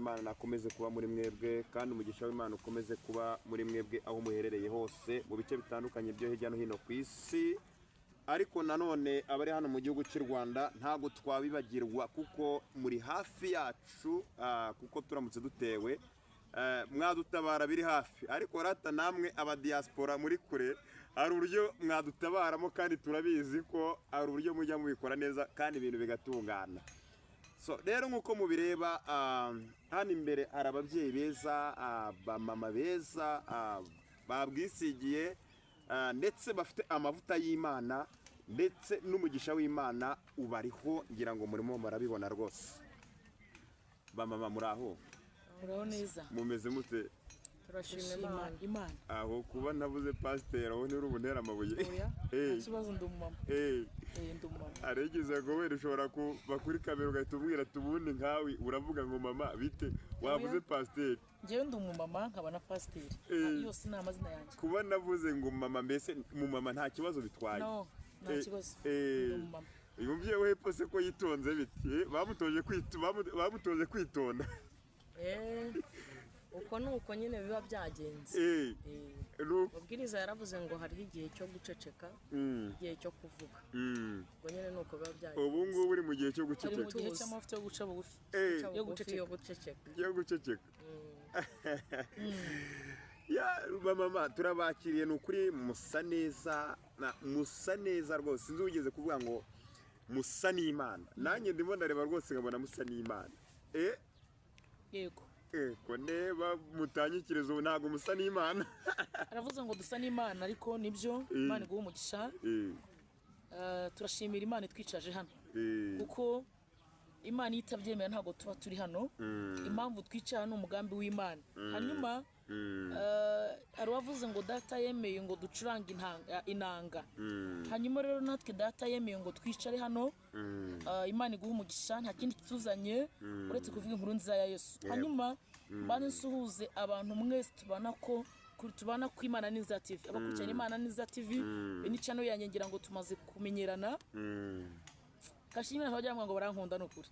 w'Imana nakomeze kuba muri mwebwe kandi umugisha w'Imana ukomeze kuba muri mwebwe aho muherereye hose mu bice bitandukanye byo hirya no hino ku isi. Ariko nanone abari hano mu gihugu cy'u Rwanda ntago twabibagirwa kuko muri hafi yacu, kuko turamutse dutewe mwadutabara biri hafi. Ariko rata namwe aba diaspora muri kure hari uburyo mwadutabaramo kandi turabizi ko ari uburyo mujya mubikora neza kandi ibintu bigatungana. So rero nkuko mubireba hano imbere hari ababyeyi beza, ba mama beza, babwisigiye ndetse bafite amavuta y'Imana ndetse n'umugisha w'Imana ubariho, ngira ngo murimo marabibona rwose. Ba mama muraho? Muraho neza. Mumeze mute? Turashima Imana. Aho kuba navuze pasteur aho ni urubunera amabuye. Ikibazo ndumumama. Ndumumama. Aregeze ngo wera ushobora kuba kuri kamera ugahita ubwira tubundi nkawe uravuga ngo mama bite wavuze pasteur. Ngewe ndumumama nkaba na pasteur. Yose ni amazina yanjye. Kuba navuze ngo mama mbese mu mama nta kibazo bitwaye. No, nta kibazo. Ndumumama. Uyu mubyeyi we hepfo se ko yitonze biti bamutoje kwitonda. Uko nuko nyine biba byagenze. Ubwiriza yaravuze ngo hariho igihe cyo guceceka, igihe cyo kuvuga. Ubwo nyine nuko biba byagenze. Ubu ngubu uri mu gihe cyo guceceka. Mu gihe cy'amavuta yo guca bugufi. Yo guceceka. Yo guceceka. Ya mama turabakiriye n'ukuri musa neza rwose. Sinzi ugeze kuvuga ngo musa n'Imana. Nanjye ndimo ndareba rwose nkabona musa n'Imana. Yego. Ko neba mutanyikirezo ntago musa n'Imana. Aravuze ngo dusa n'Imana ariko nibyo Imana iguha umugisha. Turashimira Imana itwicaje hano. Kuko Imana itabyemera ntago tuba turi hano. Impamvu twicara n'umugambi w'Imana. Hanyuma aravuze ngo data yemeye ngo ducurange inanga. Hanyuma rero natwe data yemeye ngo twicare hano. Imana iguha umugisha nta kindi kituzanye uretse kuvuga inkuru nziza ya Yesu. Hanyuma bane nsuhuze abantu mwese tubana ku Imana Niza TV. Abakurikirana Imana Niza TV ni channel yanjye ngira ngo tumaze kumenyerana. Kashimira ntagira ngo barankunda n'ukuri.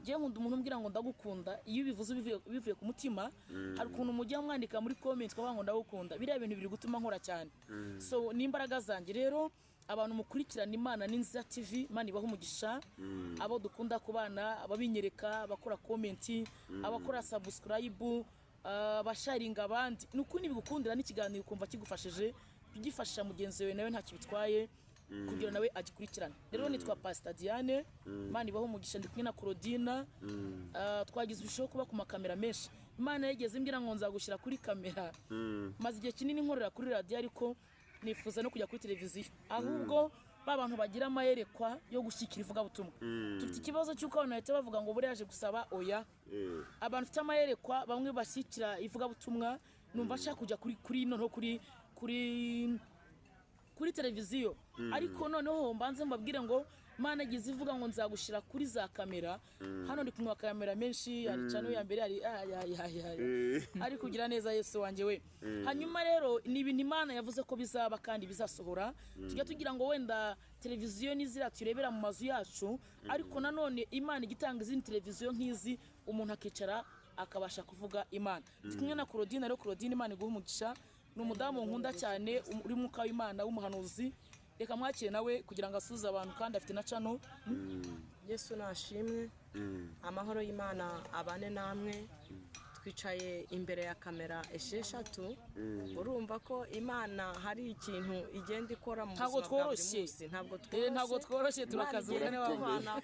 Ngiye nkunda umuntu umbwira ngo ndagukunda iyo bivuze bivuye ku mutima. Hari ukuntu mujya mwandika muri comment kwa ngo ndagukunda. Biriya bintu biri gutuma nkora cyane. So n'imbaraga zanjye rero abantu mukurikirana Imana Niza TV Imana ibaho umugisha. Abo dukunda kubana ababinyereka abakora comment abakora subscribe abasharinga abandi n'ukuni bigukundira n'ikiganiro kumva kigufashije kugifasha mugenzi wawe nawe nta kibitwaye kugira nawe agikurikirana. Rero nitwa Pastor Diane Imana ibaho umugisha ndi kumwe na Claudina. Twagize ubushobozi kuba ku makamera menshi. Imana yageze imbwira ngo nzagushyira kuri kamera. Maze igihe kinini nkorera kuri radio ariko nifuza no kujya kuri televiziyo. Ahubwo babantu bagira amayerekwa yo gushyikira ivuga butumwa. Tufite ikibazo cy'uko abantu bahita bavuga ngo buri yaje gusaba oya. Abantu bafite amayerekwa bamwe bashyikira ivuga butumwa numva nshaka kujya kuri noneho kuri televiziyo. Ariko noneho mbanze mbabwire ngo Imana igize ivuga ngo nzagushira kuri za kamera. Hano ndi kumwa kamera menshi ari channel ya mbere ari ari kugira neza Yesu wanje we. Hanyuma rero ni ibintu Imana yavuze ko bizaba kandi bizasohora. Tujya tugira ngo wenda televiziyo nizira turebera mu mazu yacu, ariko nanone Imana igitanga izindi televiziyo nk'izi umuntu akicara akabasha kuvuga Imana. Tukumwe na Claudine rero Claudine Imana iguha umugisha. Numudamu nkunda cyane uri mwuka w'Imana w'umuhanuzi. Reka mwakire nawe kugira ngo asuze abantu kandi afite na channel. Yesu nashimwe. Amahoro y'Imana abane namwe. Twicaye imbere ya kamera esheshatu. Urumva ko Imana hari ikintu igenda ikora mu buzima bwa buri munsi. Ntabwo tworoshye turakazura ne wabana.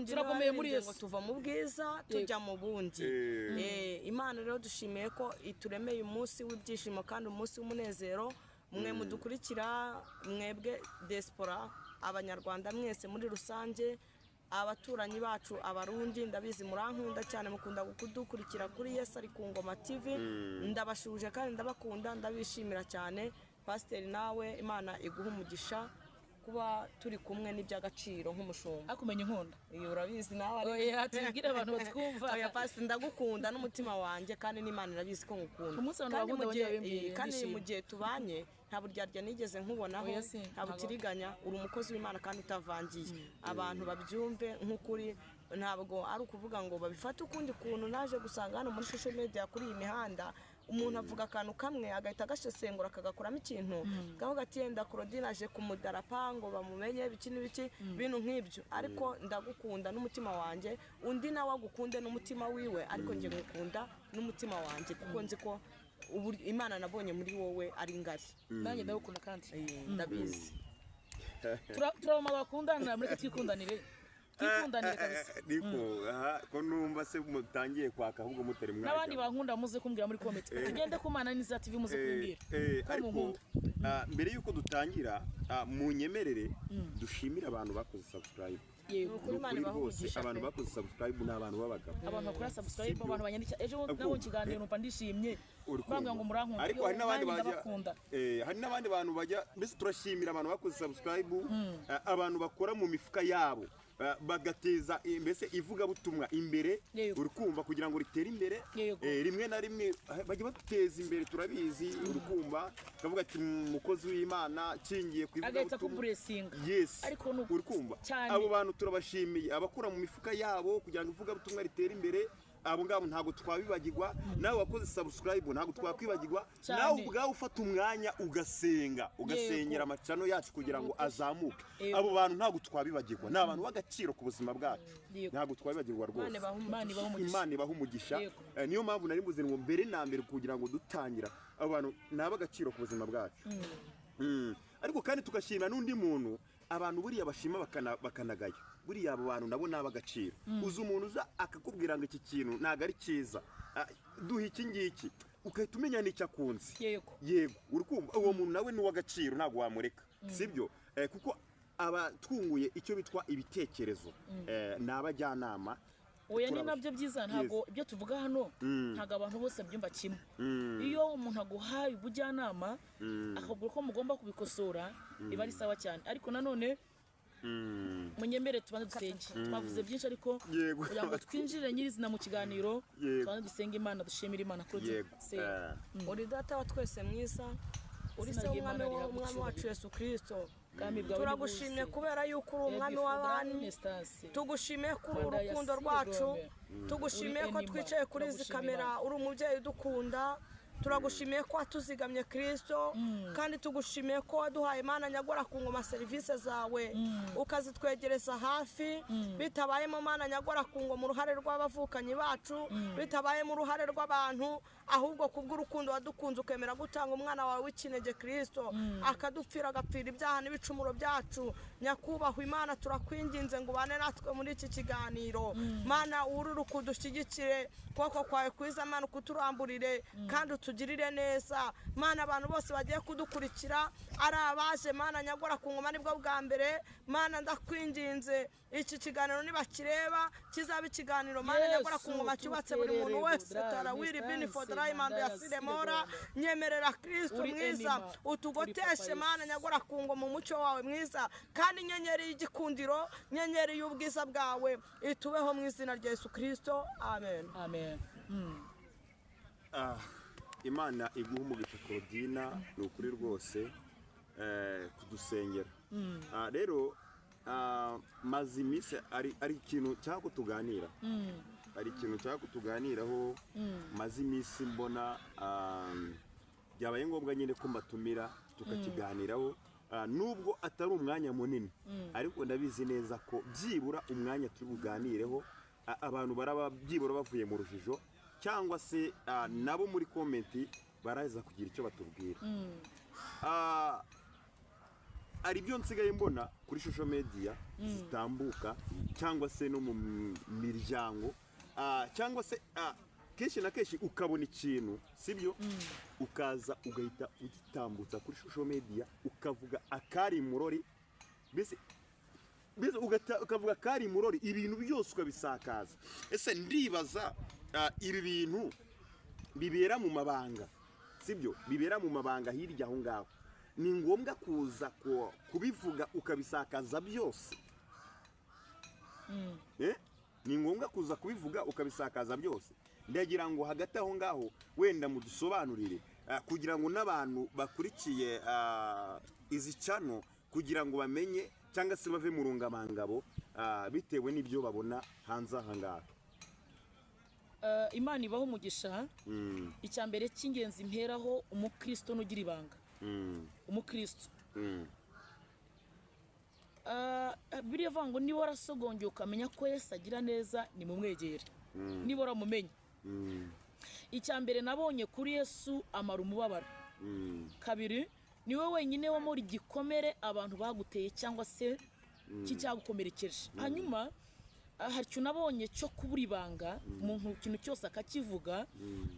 Turakomeye muri Yesu tuva mu bwiza tujya mu bundi. Imana rero dushimiye ko ituremeye umunsi w'ibyishimo kandi umunsi w'umunezero. Mwe mudukurikira mwebwe diaspora abanyarwanda mwese muri rusange abaturanyi bacu abarundi ndabizi murankunda cyane mukunda kudukurikira kuri Yesu ari ku Ngoma TV. Ndabashuje kandi ndabakunda ndabishimira cyane. Pastor nawe Imana iguha umugisha kuba turi kumwe n'iby'agaciro nk'umushumba. Akumenye nkunda. Urabizi nawe ari. Oya tubwire abantu batwumva. Oya Pastor ndagukunda n'umutima wanjye kandi n'Imana irabizi ko ngukunda. Umunsi abantu bakunda kandi mu gihe tubanye nta buryarya nigeze nkubonaho nta butiriganya uri umukozi w'Imana kandi utavangiye. Abantu babyumve nk'ukuri ntabwo ari ukuvuga ngo babifate ukundi kuntu. naje gusanga hano muri social media kuri iyi mihanda umuntu avuga akantu kamwe agahita agasesengura akagakuramo ikintu gavuga ati yenda Claudine aje kumudarapa ngo bamumenye biki n'ibiki bintu nk'ibyo. ariko ndagukunda n'umutima wanjye, undi nawe agukunde n'umutima wiwe, ariko njye ngukunda n'umutima wanjye kuko nzi ko Imana nabonye muri wowe ari ngari. nanjye ndagukunda kandi ndabizi. turabama bakundana muri twikundanire kabisa. niko ko numva se mutangiye kwaka ahubwo mutari mwaje. n'abandi bankunda muze kumbwira muri comment tugende ku Mana n'iza TV muze kumbwira ariko mbere yuko dutangira munyemerere dushimira abantu bakoze subscribe. Kuri Imana bose abantu bakoze subscribe ni abantu babagabo, abantu bakora subscribe, abantu banyandika. ejo nabo kiganiro numva ndishimye bambwa ngo murankunda, ariko hari n'abandi hari n'abandi bantu bajya mbese turashimira abantu bakoze subscribe, abantu bakora mu mifuka yabo bagateza mbese ivugabutumwa imbere, uri kumva kugira ngo ritere imbere. rimwe na rimwe bajya bateza imbere, turabizi, uri kumva kavuga ati umukozi w'Imana kingiye ku ivugabutumwa. Yes, uri kumva abo bantu turabashimiye, abakura mu mifuka yabo kugira ngo ivugabutumwa ritere imbere. abo ngabo ntabwo twabibagirwa. nawe wakoze subscribe ntabwo twakwibagirwa. nawe ubwawe ufata umwanya ugasengera amacano yacu kugira ngo azamuke. abo bantu ntabwo twabibagirwa, ni abantu b'agaciro ku buzima bwacu, ntabwo twabibagirwa rwose. Imana ibaha umugisha. niyo mpamvu nari mbuze ngo mbere na mbere kugira ngo dutangira, abo bantu ni ab'agaciro ku buzima bwacu. ariko kandi tugashima n'undi muntu, abantu buriya bashima bakanagaya, buriya abo bantu nabo naba agaciro. uzi umuntu uza akakubwira ngo iki kintu ntago ari cyiza, duha iki ngiki, ukahita umenya n'icyo akunze. yego uri kumva uwo muntu nawe ni uw'agaciro, ntabwo wamureka, sibyo? kuko abatwunguye icyo bitwa ibitekerezo, ni abajyanama. oya ni nabyo byiza, ntabwo ibyo tuvuga hano ntabwo abantu bose byumva kimwe. iyo umuntu aguhaye ubujyanama akabwira ko mugomba kubikosora, biba ari sawa cyane. ariko nanone munyemere tubanze dusenge. twavuze byinshi ariko kugira ngo twinjire nyirizina mu kiganiro, tubanze dusenge Imana, dushimire Imana. uri data wa twese mwiza, uri se umwami wacu Yesu Kristo, turagushimye kubera yuko uri umwami w'abami. tugushimiye kuri urukundo rwacu, tugushimiye ko twicaye kuri izi kamera, uri umubyeyi udukunda. turagushimiye ko watuzigamye Kristo, kandi tugushimiye ko waduhaye Mana nyagora ku ngoma serivisi zawe ukazitwegereza hafi, bitabayemo Mana nyagora ku ngoma uruhare rw'abavukanyi bacu, bitabayemo uruhare rw'abantu, ahubwo kubw'urukundo wadukunze ukemera gutanga umwana wawe w'ikinege Kristo akadupfira, agapfira ibyaha n'ibicumuro byacu. nyakubahwa Imana, turakwinginze ngo ubane natwe muri iki kiganiro. Mana ururu kudushyigikire, kuboko kwawe kwiza Mana kuturamburire kandi utugirire neza. Mana abantu bose bagiye kudukurikira ari abaje Mana nyagora ku ngoma nibwo bwa mbere, Mana ndakwinginze iki kiganiro nibakireba kizaba ikiganiro Mana nyagora ku ngoma cyubatse buri muntu wese. tarawiri bini for the Raymond Yasidemora, nyemerera Kristo mwiza utugoteshe Mana nyagora ku ngoma mu mucyo wawe mwiza, kandi inyenyeri y'igikundiro, inyenyeri y'ubwiza bwawe itubeho mu izina rya Yesu Kristo, amen. Imana iguha umugisha Claudine, ni ukuri rwose kudusengera. rero maze iminsi ari ikintu cyangwa kutuganira, ari ikintu cyangwa kutuganiraho maze iminsi mbona byabaye ngombwa nyine ko mbatumira tukakiganiraho, nubwo atari umwanya munini, ariko ndabizi neza ko byibura umwanya turi buganireho abantu baraba byibura bavuye mu rujijo, cyangwa se nabo muri komenti baraza kugira icyo batubwira. ari ibyo nsigaye mbona kuri social media zitambuka, cyangwa se no mu miryango, cyangwa se kenshi na kenshi ukabona ikintu, sibyo? ukaza ugahita ugitambutsa kuri social media, ukavuga akari murori, mbese ukavuga akari murori, ibintu byose ukabisakaza. ese ndibaza ibi bintu bibera mu mabanga, sibyo? bibera mu mabanga hirya aho ngaho, ni ngombwa kuza kubivuga ukabisakaza byose? ni ngombwa kuza kubivuga ukabisakaza byose? ndagira ngo hagati aho ngaho wenda mudusobanurire, kugira ngo n'abantu bakurikiye izi channel kugira ngo bamenye, cyangwa se bave mu rungamangabo, bitewe n'ibyo babona hanze aha ngaha. Imana ibaho umugisha. Icya mbere cy'ingenzi mperaho umukristo n'ugira ibanga. Umukristo biriya vuga ngo niba warasogongeye ukamenya ko Yesu agira neza ni mumwegere, niba waramumenye. Icya mbere nabonye kuri Yesu amara umubabaro. Kabiri, niwe wenyine wo muri gikomere abantu baguteye cyangwa se cyagukomerekeje. Hanyuma hari icyo nabonye cyo kubura ibanga, umuntu ikintu cyose akakivuga,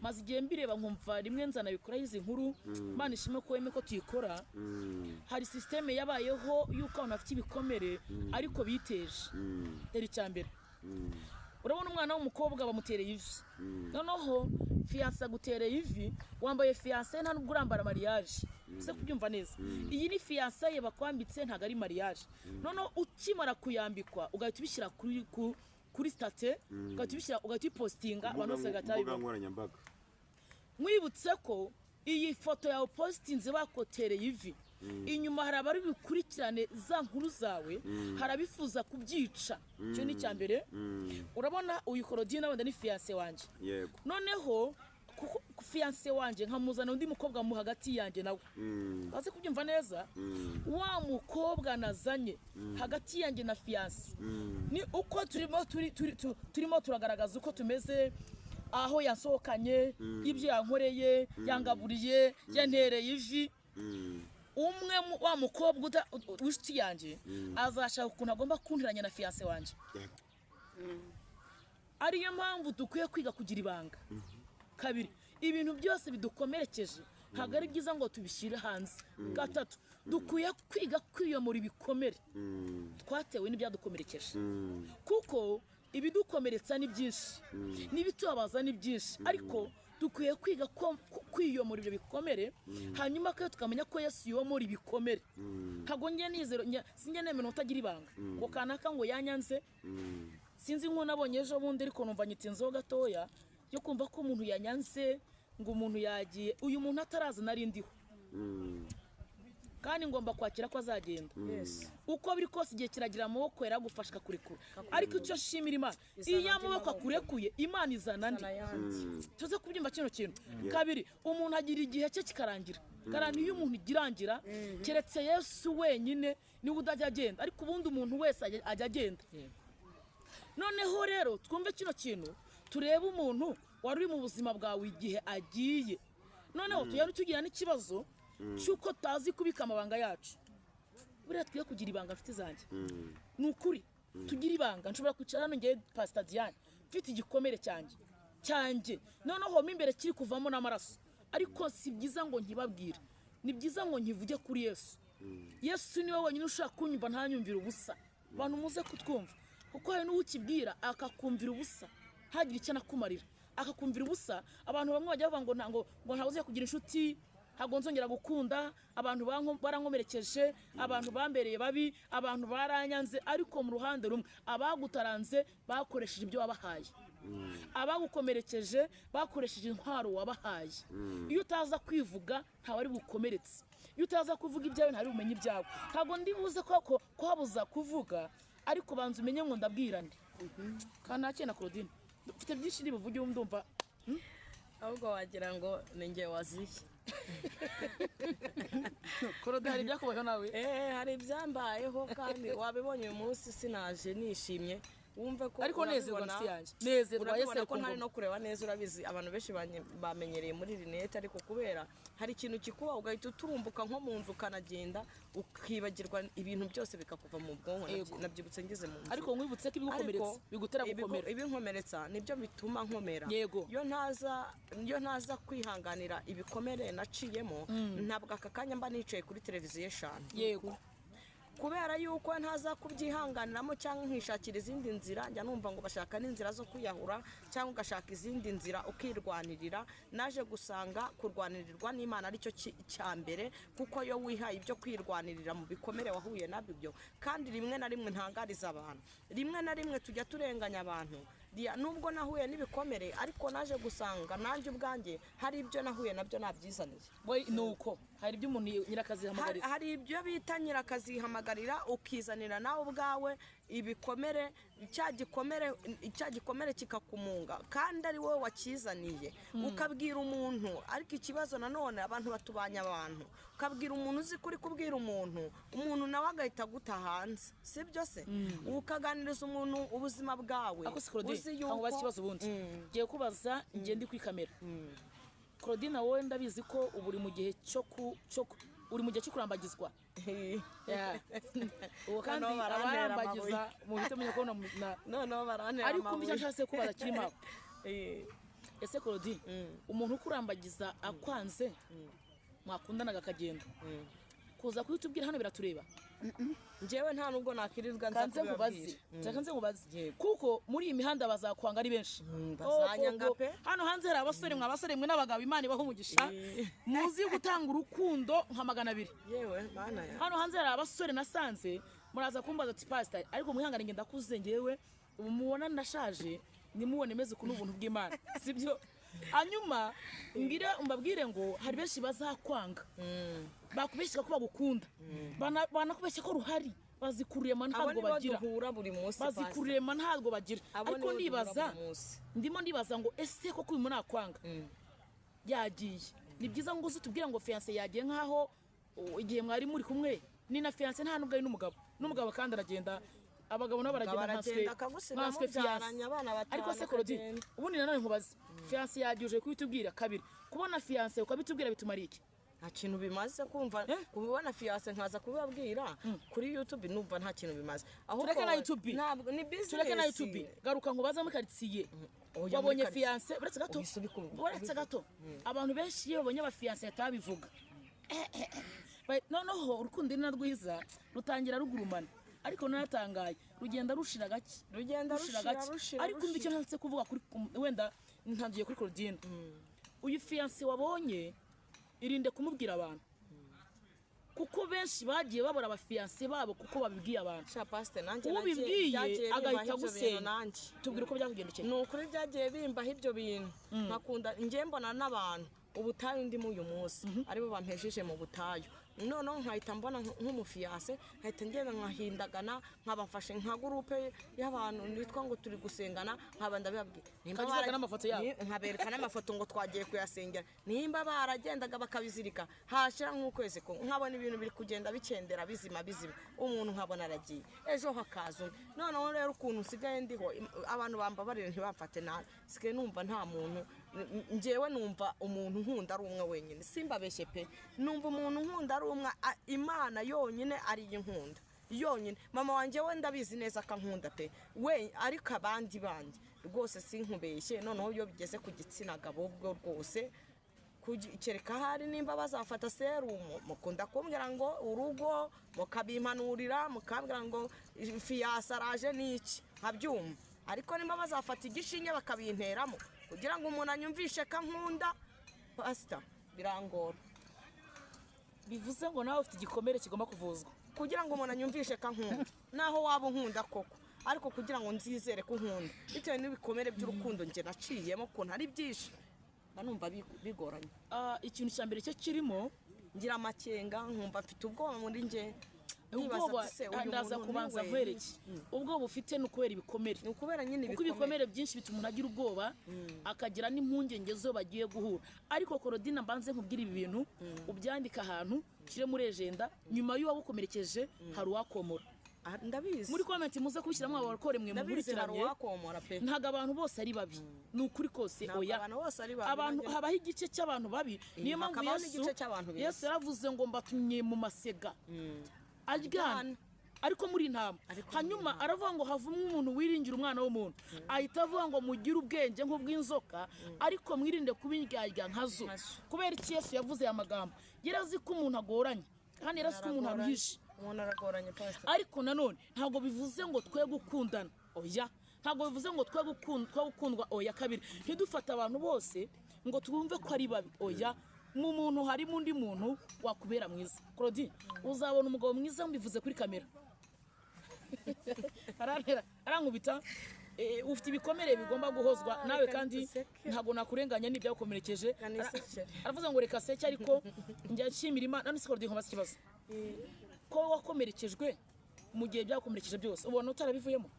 maze igihe mbireba nkumva rimwe nzana bikora izi nkuru, Imana ishimwe ko wemeye ko tuyikora. Hari systeme yabayeho yuko abantu bafite ibikomere ariko biteje. Deri cya mbere, urabona umwana w'umukobwa bamutereye ivi, noneho fiancé agutereye ivi, wambaye fiancé nta nubwo urambara mariage. Se kubyumva neza, iyi ni fiancé ye bakwambitse ntago ari mariage. Noneho ukimara kuyambikwa ugahita ubishyira kuri state, ugahita upostinga abantu bose bagatabiba. Mwibutse ko iyi foto yawe postinze bakotereye ivi, inyuma hari abari bikurikirane za nkuru zawe, harabifuza kubyica. Cyo ni cyambere. Urabona uyu Claudine wenda ni fiancé wanje. Yego. Noneho fiancé wanje nkamuzana undi mukobwa mu hagati yanjye nawe. Baze kubyumva neza. Wa mukobwa nazanye hagati yanjye na fiancé. Ni uko turimo turagaragaza uko tumeze, aho yasohokanye, ibyo yankoreye, yangaburiye, yantereye ivi. Umwe wa mukobwa w'ishiti yanjye azashaka ukuntu agomba kuntiranya na fiancé wanje. Ariyo mpamvu dukwiye kwiga kugira ibanga. Kabiri, ibintu byose bidukomerekeje ntabwo ari byiza ngo tubishyire hanze. Gatatu, dukwiye kwiga kwiyomora ibikomere twatewe n'ibyadukomerekeje, kuko ibidukomeretsa ni byinshi n'ibitubabaza ni byinshi, ariko dukwiye kwiga kwiyomora ibyo bikomere, hanyuma kandi tukamenya ko Yesu yomora ibikomere. Ntabwo njye nizero sinjye nemera utagira ibanga ngo kanaka ngo yanyanze. Sinzi nko nabonye ejo bundi ariko numva nyitinzeho gatoya yo kumva ko umuntu yanyanze, ngo umuntu yagiye, uyu muntu ataraza narindiho, kandi ngomba kwakira ko azagenda. Uko biri kose igihe kiragira amaboko yaragufasha kurekura, ariko icyo shimira Imana, iyo amaboko akurekuye Imana izana andi. Tuze kubyumva kino kintu. Kabiri, umuntu agira igihe cye kikarangira. Kandi iyo umuntu igirangira, keretse Yesu wenyine niwe udajya agenda, ariko ubundi umuntu wese ajya agenda. Noneho rero twumve kino kintu, turebe umuntu wari mu buzima bwawe igihe agiye. Noneho tuyari tugira n'ikibazo cyuko tazi kubika amabanga yacu. Buriya twiye kugira ibanga mfite zanjye. Nukuri tugira ibanga. Nshobora kwicara hano ngiye Pastor Diane mfite igikomere cyanjye, noneho mo imbere kiri kuvamo n'amaraso, ariko si byiza ngo nkibabwire, ni byiza ngo nkivuge kuri Yesu. Yesu niwe wenyine ushaka kunyumva ntanyumvira ubusa. Abantu muze kutwumva, kuko hari n'ukibwira akakumvira ubusa hagira icyo nakumarira, akakumvira ubusa. Abantu bamwe bajya bavuga ngo ntabuze kugira inshuti, ntabwo nzongera gukunda, abantu barankomerekeje, abantu bambereye babi, abantu baranyanze, ariko mu ruhande rumwe abagutaranze bakoresheje ibyo wabahaye, abagukomerekeje bakoresheje intwaro wabahaye. Iyo utaza kwivuga ntawe ari bukomeretse, iyo utaza kuvuga ibyawe ntari bumenye ibyawe. Ntabwo ndi buze ko habuza kuvuga, ariko banza umenye ngo ndabwirande. Kanake na Claudine ufite byinshi nibuvuge ndumva ahubwo wagira ngo ninge waziye. Claudine hari byakubayeho nawe? Hari ibyambayeho kandi wabibonye uyu munsi sinaje nishimye. Wumve ko ariko nezerwa nsi yanjye, nezerwa Yesu ko ntari no kureba neza. Urabizi abantu benshi bamenyereye muri rinete, ariko kubera hari ikintu kikuba ugahita uturumbuka nko mu nzu ukanagenda ukibagirwa ibintu byose bikakuva mu bwonko. Nabyibutse ngeze mu nzu, ariko mwibutse ko ibigukomeretsa bigutera gukomera. Ibinkomeretsa nibyo bituma nkomera. Iyo ntaza kwihanganira ibikomere naciyemo, ntabwo aka kanya mba nicaye kuri televiziyo 5. Kubera yuko ntaza kubyihanganiramo cyangwa nkishakira izindi nzira, njya numva ngo bashaka n'inzira zo kwiyahura cyangwa ugashaka izindi nzira ukirwanirira. Naje gusanga kurwanirirwa n'Imana aricyo cya mbere, kuko yo wihaye ibyo kwirwanirira mu bikomere wahuye nabyo. Kandi rimwe na rimwe ntangariza abantu, rimwe na rimwe tujya turenganya abantu. Nubwo nahuye n'ibikomere, ariko naje gusanga nanjye ubwanjye hari ibyo nahuye nabyo nabyizaniye. Nuko hari ibyo umuntu nyirakazi hamagarira, hari ibyo bita nyirakazi hamagarira ukizanira nawe ubwawe ibikomere cya gikomere kikakumunga kandi ari wowe wakizaniye ukabwira umuntu ariko ikibazo nanone abantu batubanya abantu ukabwira umuntu uzi kuri kubwira umuntu nawe agahita aguta hanze sibyo se ukaganiriza umuntu ubuzima bwawe uzi yuko aho ikibazo ubundi ngiye kubaza ngiye ndi kuri kamera Claudine wowe ndabizi ko ubu uri mu gihe uri mu gihe cyo kurambagizwa uwo kandi abarambagiza mu bito menya ko noneho barantera ariko mbijya cyase kubaza kirimo ese Claudine umuntu ukurambagiza akwanze mwakundanaga akagenda kuza kuyitubwira hano biratureba njyewe nta nubwo nakirirwa nze nkubaze kuko muri iyi mihanda bazakwanga ari benshi bazanyanga pe hano hanze hari abasore mwe n'abagabo Imana ibaho umugisha muzi gutanga urukundo nka 200 yewe mana ya hano hanze hari abasore nasanze muraza kumbaza ati pastor ariko mwihangane ngenda kuze ngewe ubu mubona ndashaje nimubone meze ku n'ubuntu bw'Imana sibyo hanyuma mbabwire ngo hari benshi bazakwanga bakubeshya ko bagukunda banakubeshya ko ruhari bazikuriyema ntabwo bagira bazikuriyema ntabwo bagira ariko ndimo ndibaza ngo ese koko uyu munakwanga yagiye ni byiza ngo uzitubwira ngo fiancé yagiye nkaho igihe mwari muri kumwe ni na fiancé nta nubwo ari n'umugabo kandi aragenda abagabo nabo baragenda nkanswe fiancé ariko se Claudine ubundi nanone nkubaze fiancé yagiye kubitubwira kabiri kubona fiancé ukabitubwira bitumara iki nta kintu bimaze kumva kubibona fiancé nkaza kubibabwira kuri YouTube numva nta kintu bimaze ahubwo tureke na YouTube ntabwo ni business tureke na YouTube garuka nkubaza muri quartier wabonye fiancé uretse gato abantu benshi iyo babonye abafiancé yatabivuga noneho urukundo ni rwiza rutangira rugurumana ariko naratangaye rugenda rushira gake ariko mbicyo ntanse kuvuga kuri wenda ntangiye kuri Claudine uyu fiancé wabonye irinde kumubwira abantu kuko benshi bagiye babura abafiancé babo kuko babibwiye abantu sha pastor nanjye ubibwiye agahita gusenya tubwire uko byakugendekeye ni ukuri byagiye bimbaho ibyo bintu nkakunda ngiye mbona n'abantu ubutayu ndimo uyu munsi aribo bampesheje mu butayu noneho nkahita mbona nk'umufiancé nkahita ngenda nkahindagana nkabafashe nka groupe y'abantu nitwa ngo turi gusengana nkaba ndabibabwiye nimba n'amafoto yabo nkabereka n'amafoto ngo twagiye kuyasengera nimba baragendaga bakabizirika hashira nk'ukwezi ko nkabona ibintu biri kugenda bicendera bizima umuntu nkabona aragiye ejo hakaza noneho rero ukuntu usigaye ndiho abantu bambabarira ntibamfate nabi sigaye numva nta muntu njyewe numva umuntu nkunda ari umwe wenyine simbabeshye pe numva umuntu nkunda ari umwe Imana yonyine ari inkunda yonyine mama wanje we ndabizi neza akankunda pe we ariko abandi bandi rwose sinkubeshye noneho iyo bigeze ku gitsina gabo bwo rwose kereka hari nimba bazafata serumu mukunda kumbwira ngo urugo mukabimpanurira mukabwira ngo fiancé araje niki nkabyumva ariko nimba bazafata igishinge bakabinteramo kugira ngo umuntu anyumvishe ka nkunda pastor birangora bivuze ngo nawe ufite igikomere kigomba kuvuzwa kugira ngo umuntu anyumvishe ka nkunda naho waba nkunda koko ariko kugira ngo nzizere ko nkunda bitewe n'ibikomere by'urukundo nge naciyemo ko ntari byinshi banumva bigoranye ikintu cya mbere cyo kirimo ngira amakenga nkumva mfite ubwoba muri nge ubwoba ndaza kubanza nkwereke ubwoba ufite ni ukubera ibikomere ni ukubera nyine kuko ibikomere byinshi bituma umuntu agira ubwoba akagira n'impungenge zo bagiye guhura ariko Claudine mbanze nkubwira ibi bintu ubyandika ahantu kire muri agenda nyuma y'uwagukomerekeje hari uwakomora ndabizi muri comment muze kubishyiramo abakore mwe mukurikiranye ntago abantu bose ari babi ni ukuri kose oya abantu habaho igice cy'abantu babi niyo mpamvu Yesu yaravuze ngo mbatumye mu masega aryana ariko muri intama hanyuma aravuga ngo havumwe umuntu wiringira umwana w'umuntu ahita avuga ngo mugire ubwenge nk'ubw'inzoka ariko mwirinde kubiryarya nkazo kubera iki Yesu yavuze aya magambo yarazi ko umuntu agoranye kandi yarazi ko umuntu aruhishe ariko nanone ntabwo bivuze ngo twe gukundana oya ntabwo bivuze ngo twe gukundwa oya kabiri ntidufata abantu bose ngo twumve ko ari babi oya mu muntu harimo undi muntu wakubera mwiza Claudine uzabona umugabo mwiza mbivuze kuri kamera arankubita ufite ibikomere bigomba guhozwa nawe kandi ntabwo nakurenganya n'ibyakomerekeje aravuze ngo reka seke ariko njya nshimira Imana none se Claudine nkobaza ikibazo ko wakomerekejwe mu gihe byakomerekeje byose ubona utarabivuyemo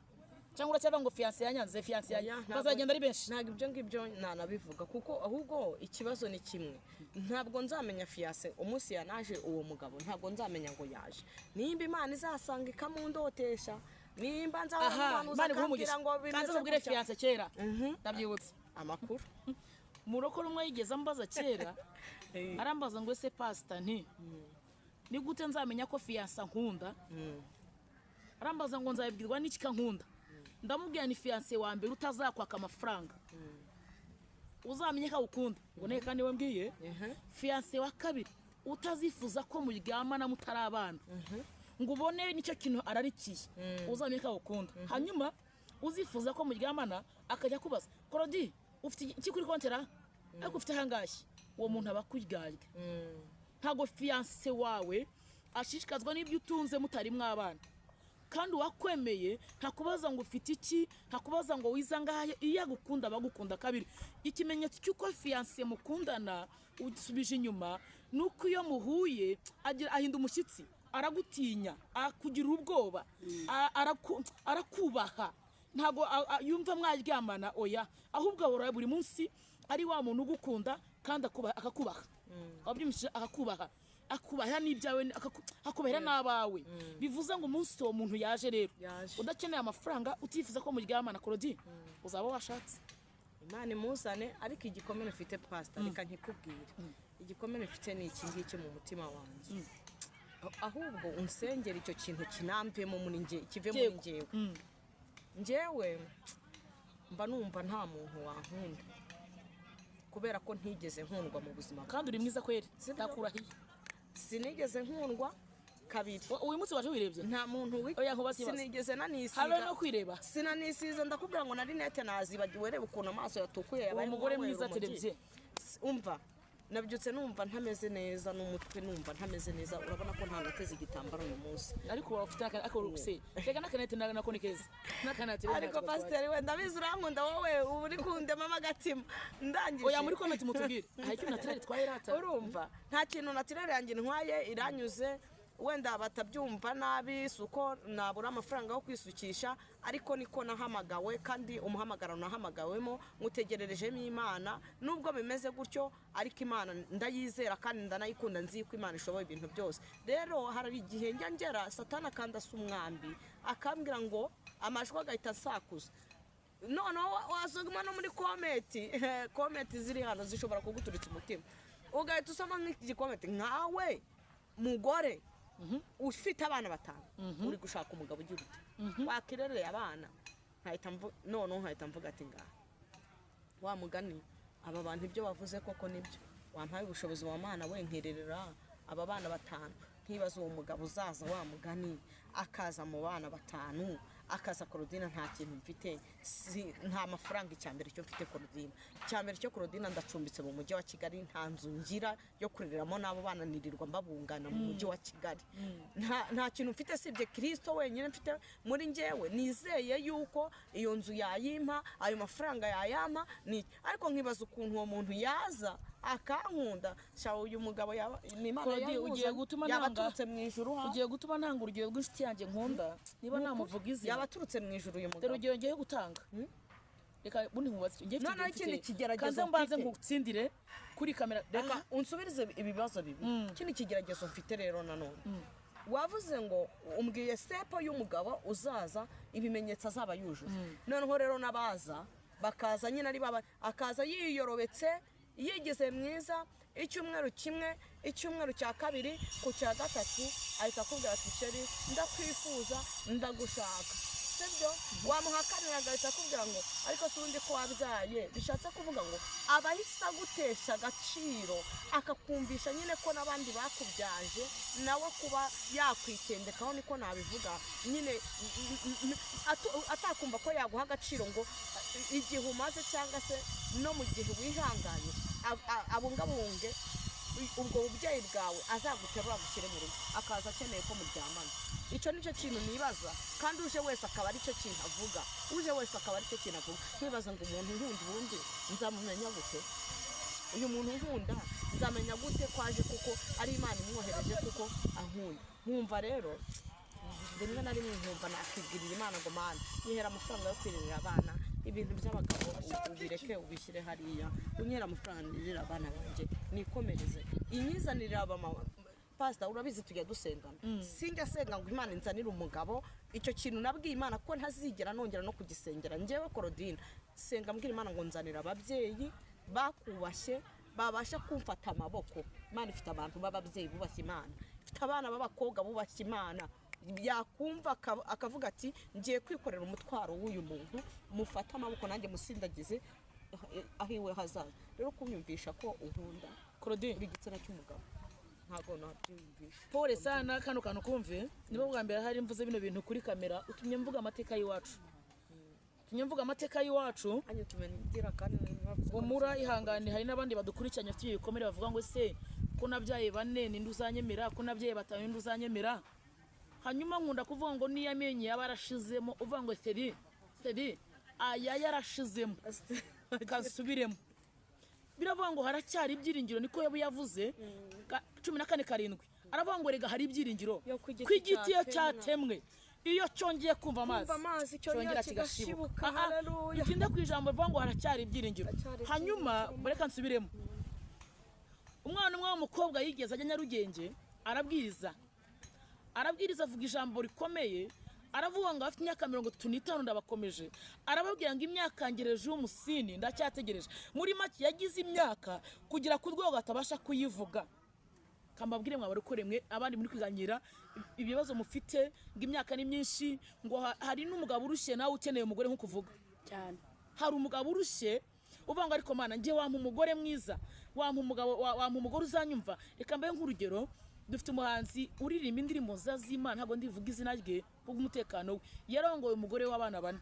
cyangwa uracyava ngo fiancé yanyanze fiancé bazagenda ari benshi. Ntabwo ibyo ngibyo nanabivuga kuko ahubwo ikibazo ni kimwe, ntabwo nzamenya fiancé umunsi yanaje uwo mugabo, ntabwo nzamenya ngo yaje nimba Imana izasanga ikamundotesha, nimba nzamumanuza akambwira ngo bimeze kubwire fiancé kera ndabyibutse amakuru murokore umwe yigeze ambaza kera arambaza ngo ese pastor ni gute nzamenya ko fiancé nkunda, arambaza ngo nzabibwirwa n'iki kankunda, ndamubwira ni fiancé wa mbere utazakwaka amafaranga uzamenye ko ukunda ngo ne kandi wambwiye fiancé wa kabiri utazifuza ko muryamana mutarabana ngo ubone nicyo kintu ararikiye uzamenye ko ukunda, hanyuma uzifuza ko muryamana akajya kubaza Claudie ufite iki kuri kontera ariko ufite hangashye, uwo muntu aba kuryarya. Ntago fiancé wawe ashishikazwa n'ibyo utunze mutari mwabana, kandi wakwemeye ntakubaza ngo ufite iki, ntakubaza ngo wiza ngahe, iyo agukunda bagukunda kabiri. Ikimenyetso cyuko fiancé mukundana usubije inyuma nuko iyo muhuye ahinda umushyitsi, aragutinya, akugira ubwoba, arakubaha, ntago yumva mwaryamana oya, ahubwo ahora buri munsi ari wa muntu ugukunda kandi akakubaha, wabyumvise akubaha n'ibyawe akubahera n'abawe. Bivuze ngo umunsi uwo muntu yaje rero udakeneye amafaranga utifuza ko muryamana Claudie uzaba washatse Imana imuzane. Ariko igikomere mfite pastor reka nkikubwire, igikomere mfite ni iki ngiki mu mutima wanjye, ahubwo unsengera icyo kintu kinamvemo muri nge kive muri njyewe mba numva nta muntu wankunda kubera ko ntigeze nkundwa mu buzima, kandi uri mwiza kweri ndakurahiye, sinigeze nkundwa kabiri. Uyu munsi waje wirebye nta muntu sinigeze nanisiga, habe no kwireba sinanisize, ndakubwira ngo nari nete nazibagiwe, reba ukuntu amaso yatukuye yabaye umugore mwiza televiziyo. Umva nabyutse numva ntameze neza, n'umutwe numva ntameze neza, urabona ko nta nateze igitambaro uyu munsi, ariko ufite akose rega nakanete nako nikeza nakanate. Ariko pastor we ndabizi urankunda wowe uri kunde mama gatima ndangije oya muri comment mutubwire hari ikintu naturel twayirata, urumva nta kintu naturel yanjye ntwaye iranyuze, wenda batabyumva nabi suko nabura amafaranga yo kwisukisha, ariko niko nahamagawe kandi umuhamagaro nahamagawemo ngutegererejemo Imana. Nubwo bimeze gutyo ariko Imana ndayizera kandi ndanayikunda, nzi ko Imana ishoboye ibintu byose. Rero hari igihe ngera Satana kandi asumwambi akambwira ngo amajwi agahita asakuza, none wasoguma no muri komenti ziri hano zishobora kuguturitsa umutima, ugahita usoma nk'iki gikomenti nkawe mugore ufite abana 5 uri gushaka umugabo ugira uti wakirereye abana, nkahita mvuga ati ngaha wa mugani aba bantu ibyo bavuze koko nibyo, wampaye ubushobozi wa Mana we nkirerera aba bana 5, nkibaza uwo mugabo uzaza wa mugani akaza mu bana 5 akaza Claudine nta kintu mfite, nta mafaranga. Icyambere cyo mfite Claudine, icyambere cyo Claudine ndacumbitse mu mujyi wa Kigali, nta nzu ngira yo kureramo n'abo bana, nirirwa mbabungana mu mujyi wa Kigali, nta kintu mfite sibye Kristo wenyine mfite muri njyewe. Nizeye yuko iyo nzu yayimpa, ayo mafaranga yayampa, ariko nkibaza ukuntu uwo muntu yaza akankunda. Sha uyu mugabo ugiye gutuma yabaturutse mu ijuru, ugiye gutuma ntanga urugero rw'inshuti yanjye nkunda, niba namuvuga izi yabaturutse mu ijuru uyu mugabo. Dore urugero ngiye gutanga reka bundi nkubaze ngiye mfite ikindi kigeragezo kandi mbanze ngutsindire kuri kamera, reka unsubirize ibibazo bibi. Ikindi kigeragezo mfite rero nanone wavuze ngo umbwiye sepo y'umugabo uzaza ibimenyetso azaba yujuje, noneho rero nabaza bakaza nyine ari baba, akaza yiyorobetse yigeze mwiza, icyumweru kimwe, icyumweru cya kabiri, ku cya gatatu ahita akubwira ati sheri ndakwifuza ndagushaka, sibyo wamuhakanira agahita akubwira ngo ariko tundi ko wabyaye, bishatse kuvuga ngo abahisa gutesha agaciro, akakumvisha nyine ko n'abandi bakubyaje nawe kuba yakwitendekaho, niko nabivuga nyine, atakumva ko yaguha agaciro ngo igihe umaze cyangwa se no mu gihe wihanganye abungabunge ubwo bubyeyi bwawe, azaguterura agushyire mu rugo, akaza akeneye ko muryamana. Icyo nicyo kintu nibaza, kandi uje wese akaba ari cyo kintu avuga, nkibaza ngo umuntu nkunda ubundi nzamumenya gute, uyu muntu nkunda nzamenya gute kwaje kuko ari Imana imwohereje kuko ankunda. Nkumva rero rimwe na rimwe nkumva nakibwirira Imana ngo Mana nyihera amafaranga yo kwirira abana ibintu by'abagabo ubireke ubishyire hariya unyera amafaranga nirira abana banjye nikomereze inyizanirira abamama pastor urabizi tujya dusengana sinjya senga ngo Imana inzanire umugabo icyo kintu nabwiye Imana ko ntazigera nongera no kugisengera njyewe Claudine senga mbwira Imana ngo nzanira ababyeyi bakubashye babasha kumfata amaboko Imana ifite abantu b'ababyeyi bubashye Imana ifite abana b'abakobwa bubashye Imana yakumva akavuga ati ngiye kwikorera umutwaro w'uyu muntu mufata amaboko nanjye musindagize ahiwe hazaza rero kunyumvisha ko unkunda Claudine igitsina cy'umugabo ntago nabyumvisha pole sana kano kantu kumve nibo bwa mbere hari mvuze bino bintu kuri kamera utumye mvuga amateka y'iwacu anye tumengira kandi umura ihangane hari n'abandi badukurikiranye afite ibikomere bavuga ngo se ko nabyaye bane ninde uzanyemera ko nabyaye batanu ninde uzanyemera hanyuma nkunda kuvuga ngo niyamenye yabarashizemo uvuga ngo seri aya yarashizemo kasubiremo biravuga ngo haracyari ibyiringiro niko yabo yavuze 14:7 aravuga ngo rega hari ibyiringiro kw'igiti iyo cyatemwe iyo cyongeye kumva amazi cyongera kigashibuka bitinde ku ijambo bivuga ngo haracyari ibyiringiro hanyuma mureka nsubiremo umwana umwe w'umukobwa yigeze ajya Nyarugenge arabwiriza avuga ijambo rikomeye aravuga ngo afite imyaka 35 ndabakomeje arababwira ngo imyaka ngereje umusini ndacyategereje muri make yagize imyaka kugira ku rwego atabasha kuyivuga kambabwire mwaba rukoremwe abandi muri kwiganyira ibibazo mufite ngo imyaka ni myinshi ngo hari n'umugabo urushye nawe ukeneye umugore nko kuvuga cyane hari umugabo urushye uvuga ngo ariko Mana ngiye wampa umugore mwiza wampa umugore uzanyumva reka mbaye nk'urugero dufite umuhanzi uririmba indirimbo z'Imana ntago ndivuga izina rye bw'umutekano we yarongoye umugore w'abana bane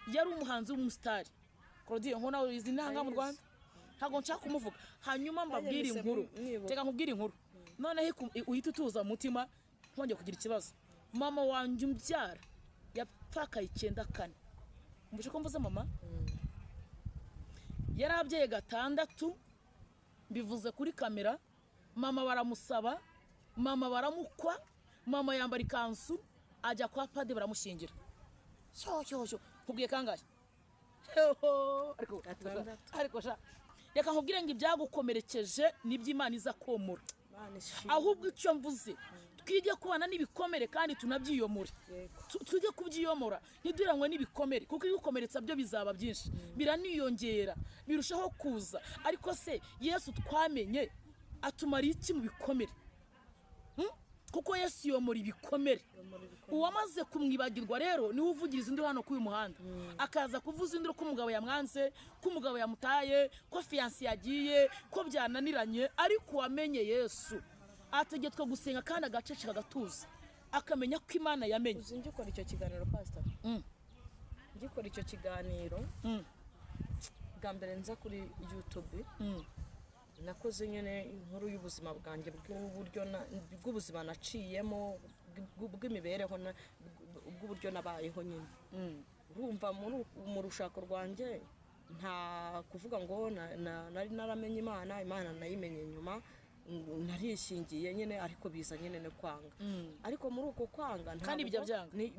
yari umuhanzi w'umustar Claudine nkona izi ntanga mu Rwanda ntago nshaka kumuvuga hanyuma mbabwira inkuru tega nkubwira inkuru noneho uhita utuza mutima ntongeye kugira ikibazo mama wanjye umbyara yapfakaye 9 mbuje ko mvuze mama yarabyaye 6 bivuze kuri kamera mama baramusaba mama baramukwa mama yambara ikansu ajya kwa pade baramushingira cyo kubwiye kangahe ariko reka nkubwire ngo ibyagukomerekeje n'iby'Imana iza komora ahubwo icyo mvuze twige kubana n'ibikomere kandi tunabyiyomore twige kubyiyomora ntidurangwe n'ibikomere kuko ibikomeretsa byo bizaba byinshi biraniyongera birushaho kuza ariko se Yesu twamenye atumara iki mu bikomere kuko Yesu yomora ibikomere uwamaze kumwibagirwa rero niwe uvugiriza induru hano k'uyu muhanda akaza kuvuza induru ko umugabo yamwanze ko umugabo yamutaye ko fiancé yagiye ko byananiranye ariko wamenye Yesu ategetswe gusenga kandi agacece kagatuza akamenya ko Imana yamenye uzinje ukora icyo kiganiro pastor ngikora icyo kiganiro bwa mbere nza kuri YouTube nakoze nyene inkuru y'ubuzima bwanjye bw'ubuzima naciyemo bw'imibereho bw'uburyo nabayeho nyine urumva mu rushako rwanjye nta kuvuga ngo nari naramenye Imana nayimenye nyuma narishingiye nyine ariko biza nyine no kwanga ariko muri uko kwanga kandi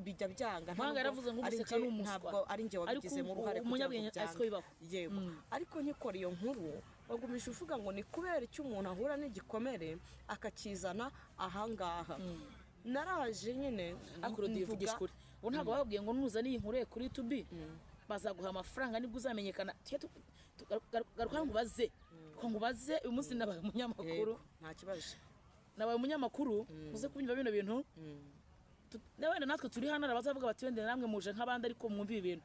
bijya byanga ntabwo yaravuze ngo umuseka n'umuswa ari njye wabigizemo uruhare umunyabwenge asiko bibaho yego ariko nkikora iyo nkuru bagumisha uvuga ngo ni kubera icyo umuntu ahura n'igikomere akakizana ahangaha naraje nyine akurudivugisha kuri ubu ntabwo bababwiye ngo nuzaniye inkuru kuri YouTube bazaguha amafaranga nibwo uzamenyekana garuka ngo baze uyu munsi nabaye umunyamakuru nta kibazo nabaye umunyamakuru uze kubyumva bino bintu wenda natwe turi hano abazavuga bati wenda namwe muje nk'abandi ariko mwumva ibi bintu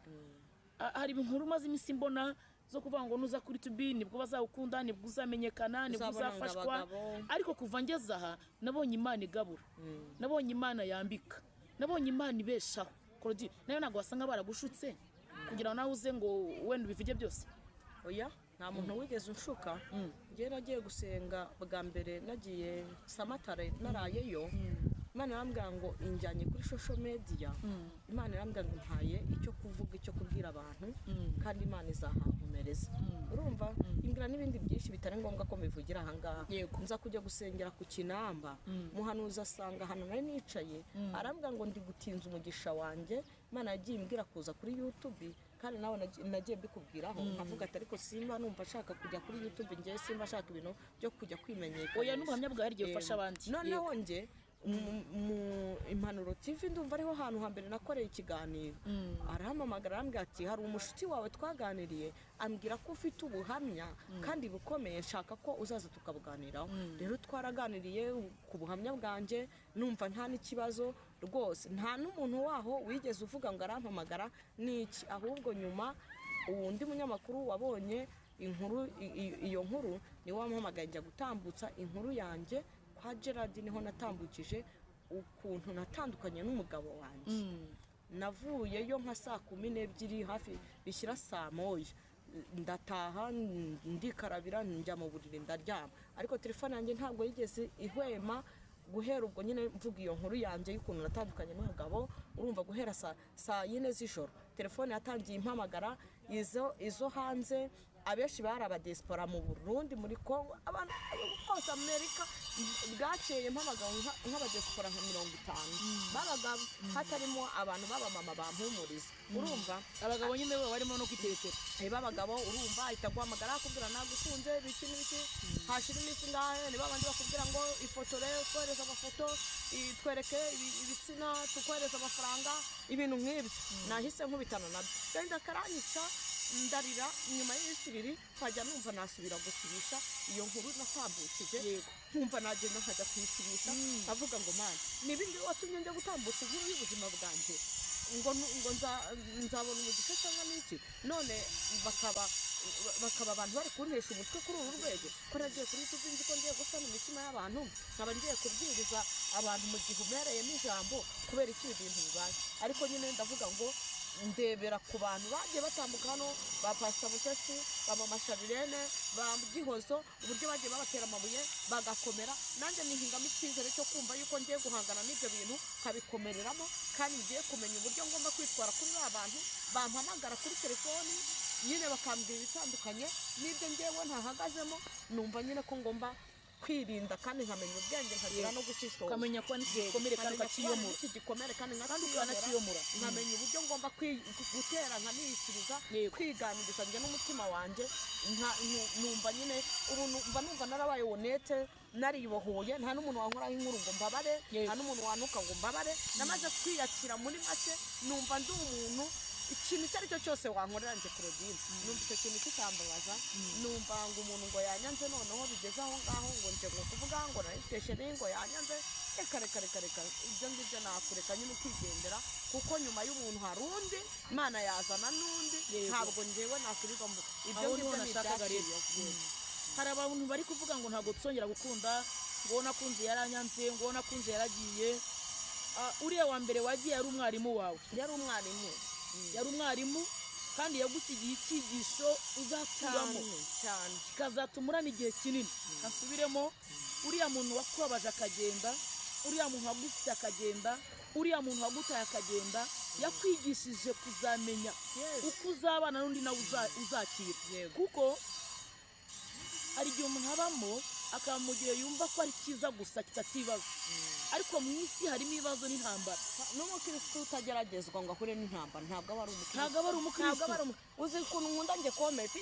hari inkuru maze iminsi mbona zo kuvuga ngo nuza kuri YouTube nibwo bazawukunda nibwo uzamenyekana nibwo uzafashwa ariko kuva ngeze aha nabonye Imana igabura nabonye Imana yambika nabonye Imana ibeshaho Claudine nayo ntabwo wasanga baragushutse kugira ngo nawe uze ngo wenda ubivuge byose oya nta muntu wigeze unshuka njye nagiye gusenga bwa mbere nagiye Samatare narayeyo Imana yarambwira ngo injyanye kuri social media Imana yarambwira ngo ntaye icyo kuvuga icyo kubwira abantu kandi Imana izahankomereza urumva imbwira n'ibindi byinshi bitari ngombwa ko mbivugira ahangaha Yego. nza kujya gusengera ku Kinamba muhanuzi asanga hano nari nicaye arambwira ngo ndi gutinza umugisha wanjye Imana yagiye imbwira kuza kuri YouTube kandi nawe nagiye mbikubwiraho nkavuga ati ariko simba numva ashaka kujya kuri YouTube njye simba ashaka ibintu byo kujya kwimenyekanisha oya n'ubuhamya bwawe rigiye ufasha abandi noneho njye mu Impanuro TV ndumva ariho hantu hambere nakoreye ikiganiro arahamamagara arambwira ati hari umushuti wawe twaganiriye ambwira ko ufite ubuhamya kandi bukomeye nshaka ko uzaza tukabuganiraho rero twaraganiriye ku buhamya bwanjye numva nta n'ikibazo rwose nta n'umuntu waho wigeze uvuga ngo arampamagara n'iki ahubwo nyuma uwundi munyamakuru wabonye inkuru iyo nkuru ni wampamagaye njya gutambutsa inkuru yanjye kwa Gerard niho natambukije ukuntu natandukanye n'umugabo wanjye navuyeyo nka saa 12 hafi bishyira saa 1 ndataha ndikarabira njya mu buriri ndaryama ariko telefone yanjye ntabwo yigeze ihwema guhera ubwo nyine mvuga iyo nkuru yanjye y'ukuntu natandukanye n'umugabo urumva guhera saa 4 z'ijoro telefone yatangiye impamagara izo hanze abenshi bari abadiaspora mu Burundi muri Kongo abantu bose Amerika bwakeye mpamagara nk'abadiaspora nka 50 babaga hatarimo abantu b'abamama bampumuriza urumva abagabo nyine bo barimo no kwiterekera babagabo urumva ahita guhamagara akubwira nagukunze biki n'ibiki hashira iminsi ngahe ni babandi bakubwira ngo ifotore twohereza amafoto twereke ibitsina tukwohereza amafaranga ibintu nk'ibyo nahise nkubitana nabyo kandi akaranyica ndarira nyuma y'isi 2 nkajya numva nasubira gusubisha iyo nkuru natambukije nkumva nagenda nkajya kwisubisha avuga ngo man nibindi watumye njya gutambutsa inkuru y'ubuzima bwanjye ngo nzabona umugisha cyangwa n'iki none bakaba abantu bari kuntesha umutwe kuri uru rwego ko nagiye kuri YouTube nzi ko ngiye gusana imitima y'abantu nkaba ngiye kubwiriza abantu mu gihe umereyemo ijambo kubera iki ibintu bibaye ariko nyine ndavuga ngo ndebera ku bantu bagiye batambuka hano ba Pastor Mutesi ba Mama Sharirene ba Gihozo uburyo bagiye babatera amabuye bagakomera nanjye nihingamo icyizere cyo kumva yuko ngiye guhangana n'ibyo bintu kabikomereramo kandi ngiye kumenya uburyo ngomba kwitwara kuri abantu bampamagara kuri telefoni nyine bakambwira bitandukanye n'ibyo ngewe ntahagazemo numva nyine ko ngomba kwirinda kandi nkamenya ubwenge nkagira no gushishoza ukamenya ko n'igikomere kandi ukakiyomora igikomere kandi ukanakiyomora nkamenya uburyo ngomba gutera nkaniyishyuriza kwiganiriza njye n'umutima wanjye numva nyine ubu numva narabaye wonete naribohoye nta n'umuntu wankoraho inkuru ngo mbabare nta n'umuntu wanuka ngo mbabare namaze kwiyakira muri make numva ndi umuntu ikintu icyo ari cyo cyose wankorera njye Claudine numva icyo kintu kitambabaza numva ngo umuntu ngo yanyanze noneho bigeze aho ngaho ngo nje ngo kuvuga ngo na station ngo yanyanze reka ibyo ngibyo nakureka nyine ukigendera kuko nyuma y'umuntu hari undi Imana yazana n'undi ntabwo njyewe nakwirirwa mvuga ibyo ngibyo nashakagarira hari abantu bari kuvuga ngo ntabwo tuzongera gukunda ngo nakunze yaranyanze ngo nakunze yaragiye uriya wa mbere wagiye ari umwarimu wawe yari umwarimu kandi yagusigiye icyigisho uzakuramo cyane kikazatuma urana igihe kinini kasubiremo uriya muntu wakubabaje akagenda uriya muntu wagusitse akagenda uriya muntu wagutaye akagenda yakwigishije kuzamenya uko uzabana n'undi nawe uzakira kuko hari igihe umuntu abamo akaba mu gihe yumva ko ari cyiza gusa kitatibaza ariko mu isi harimo ibibazo n'intambara n'umukristo utageragezwa ngo ahure n'intambara ntabwo aba ari umukristo uzi ukuntu nkunda njye comment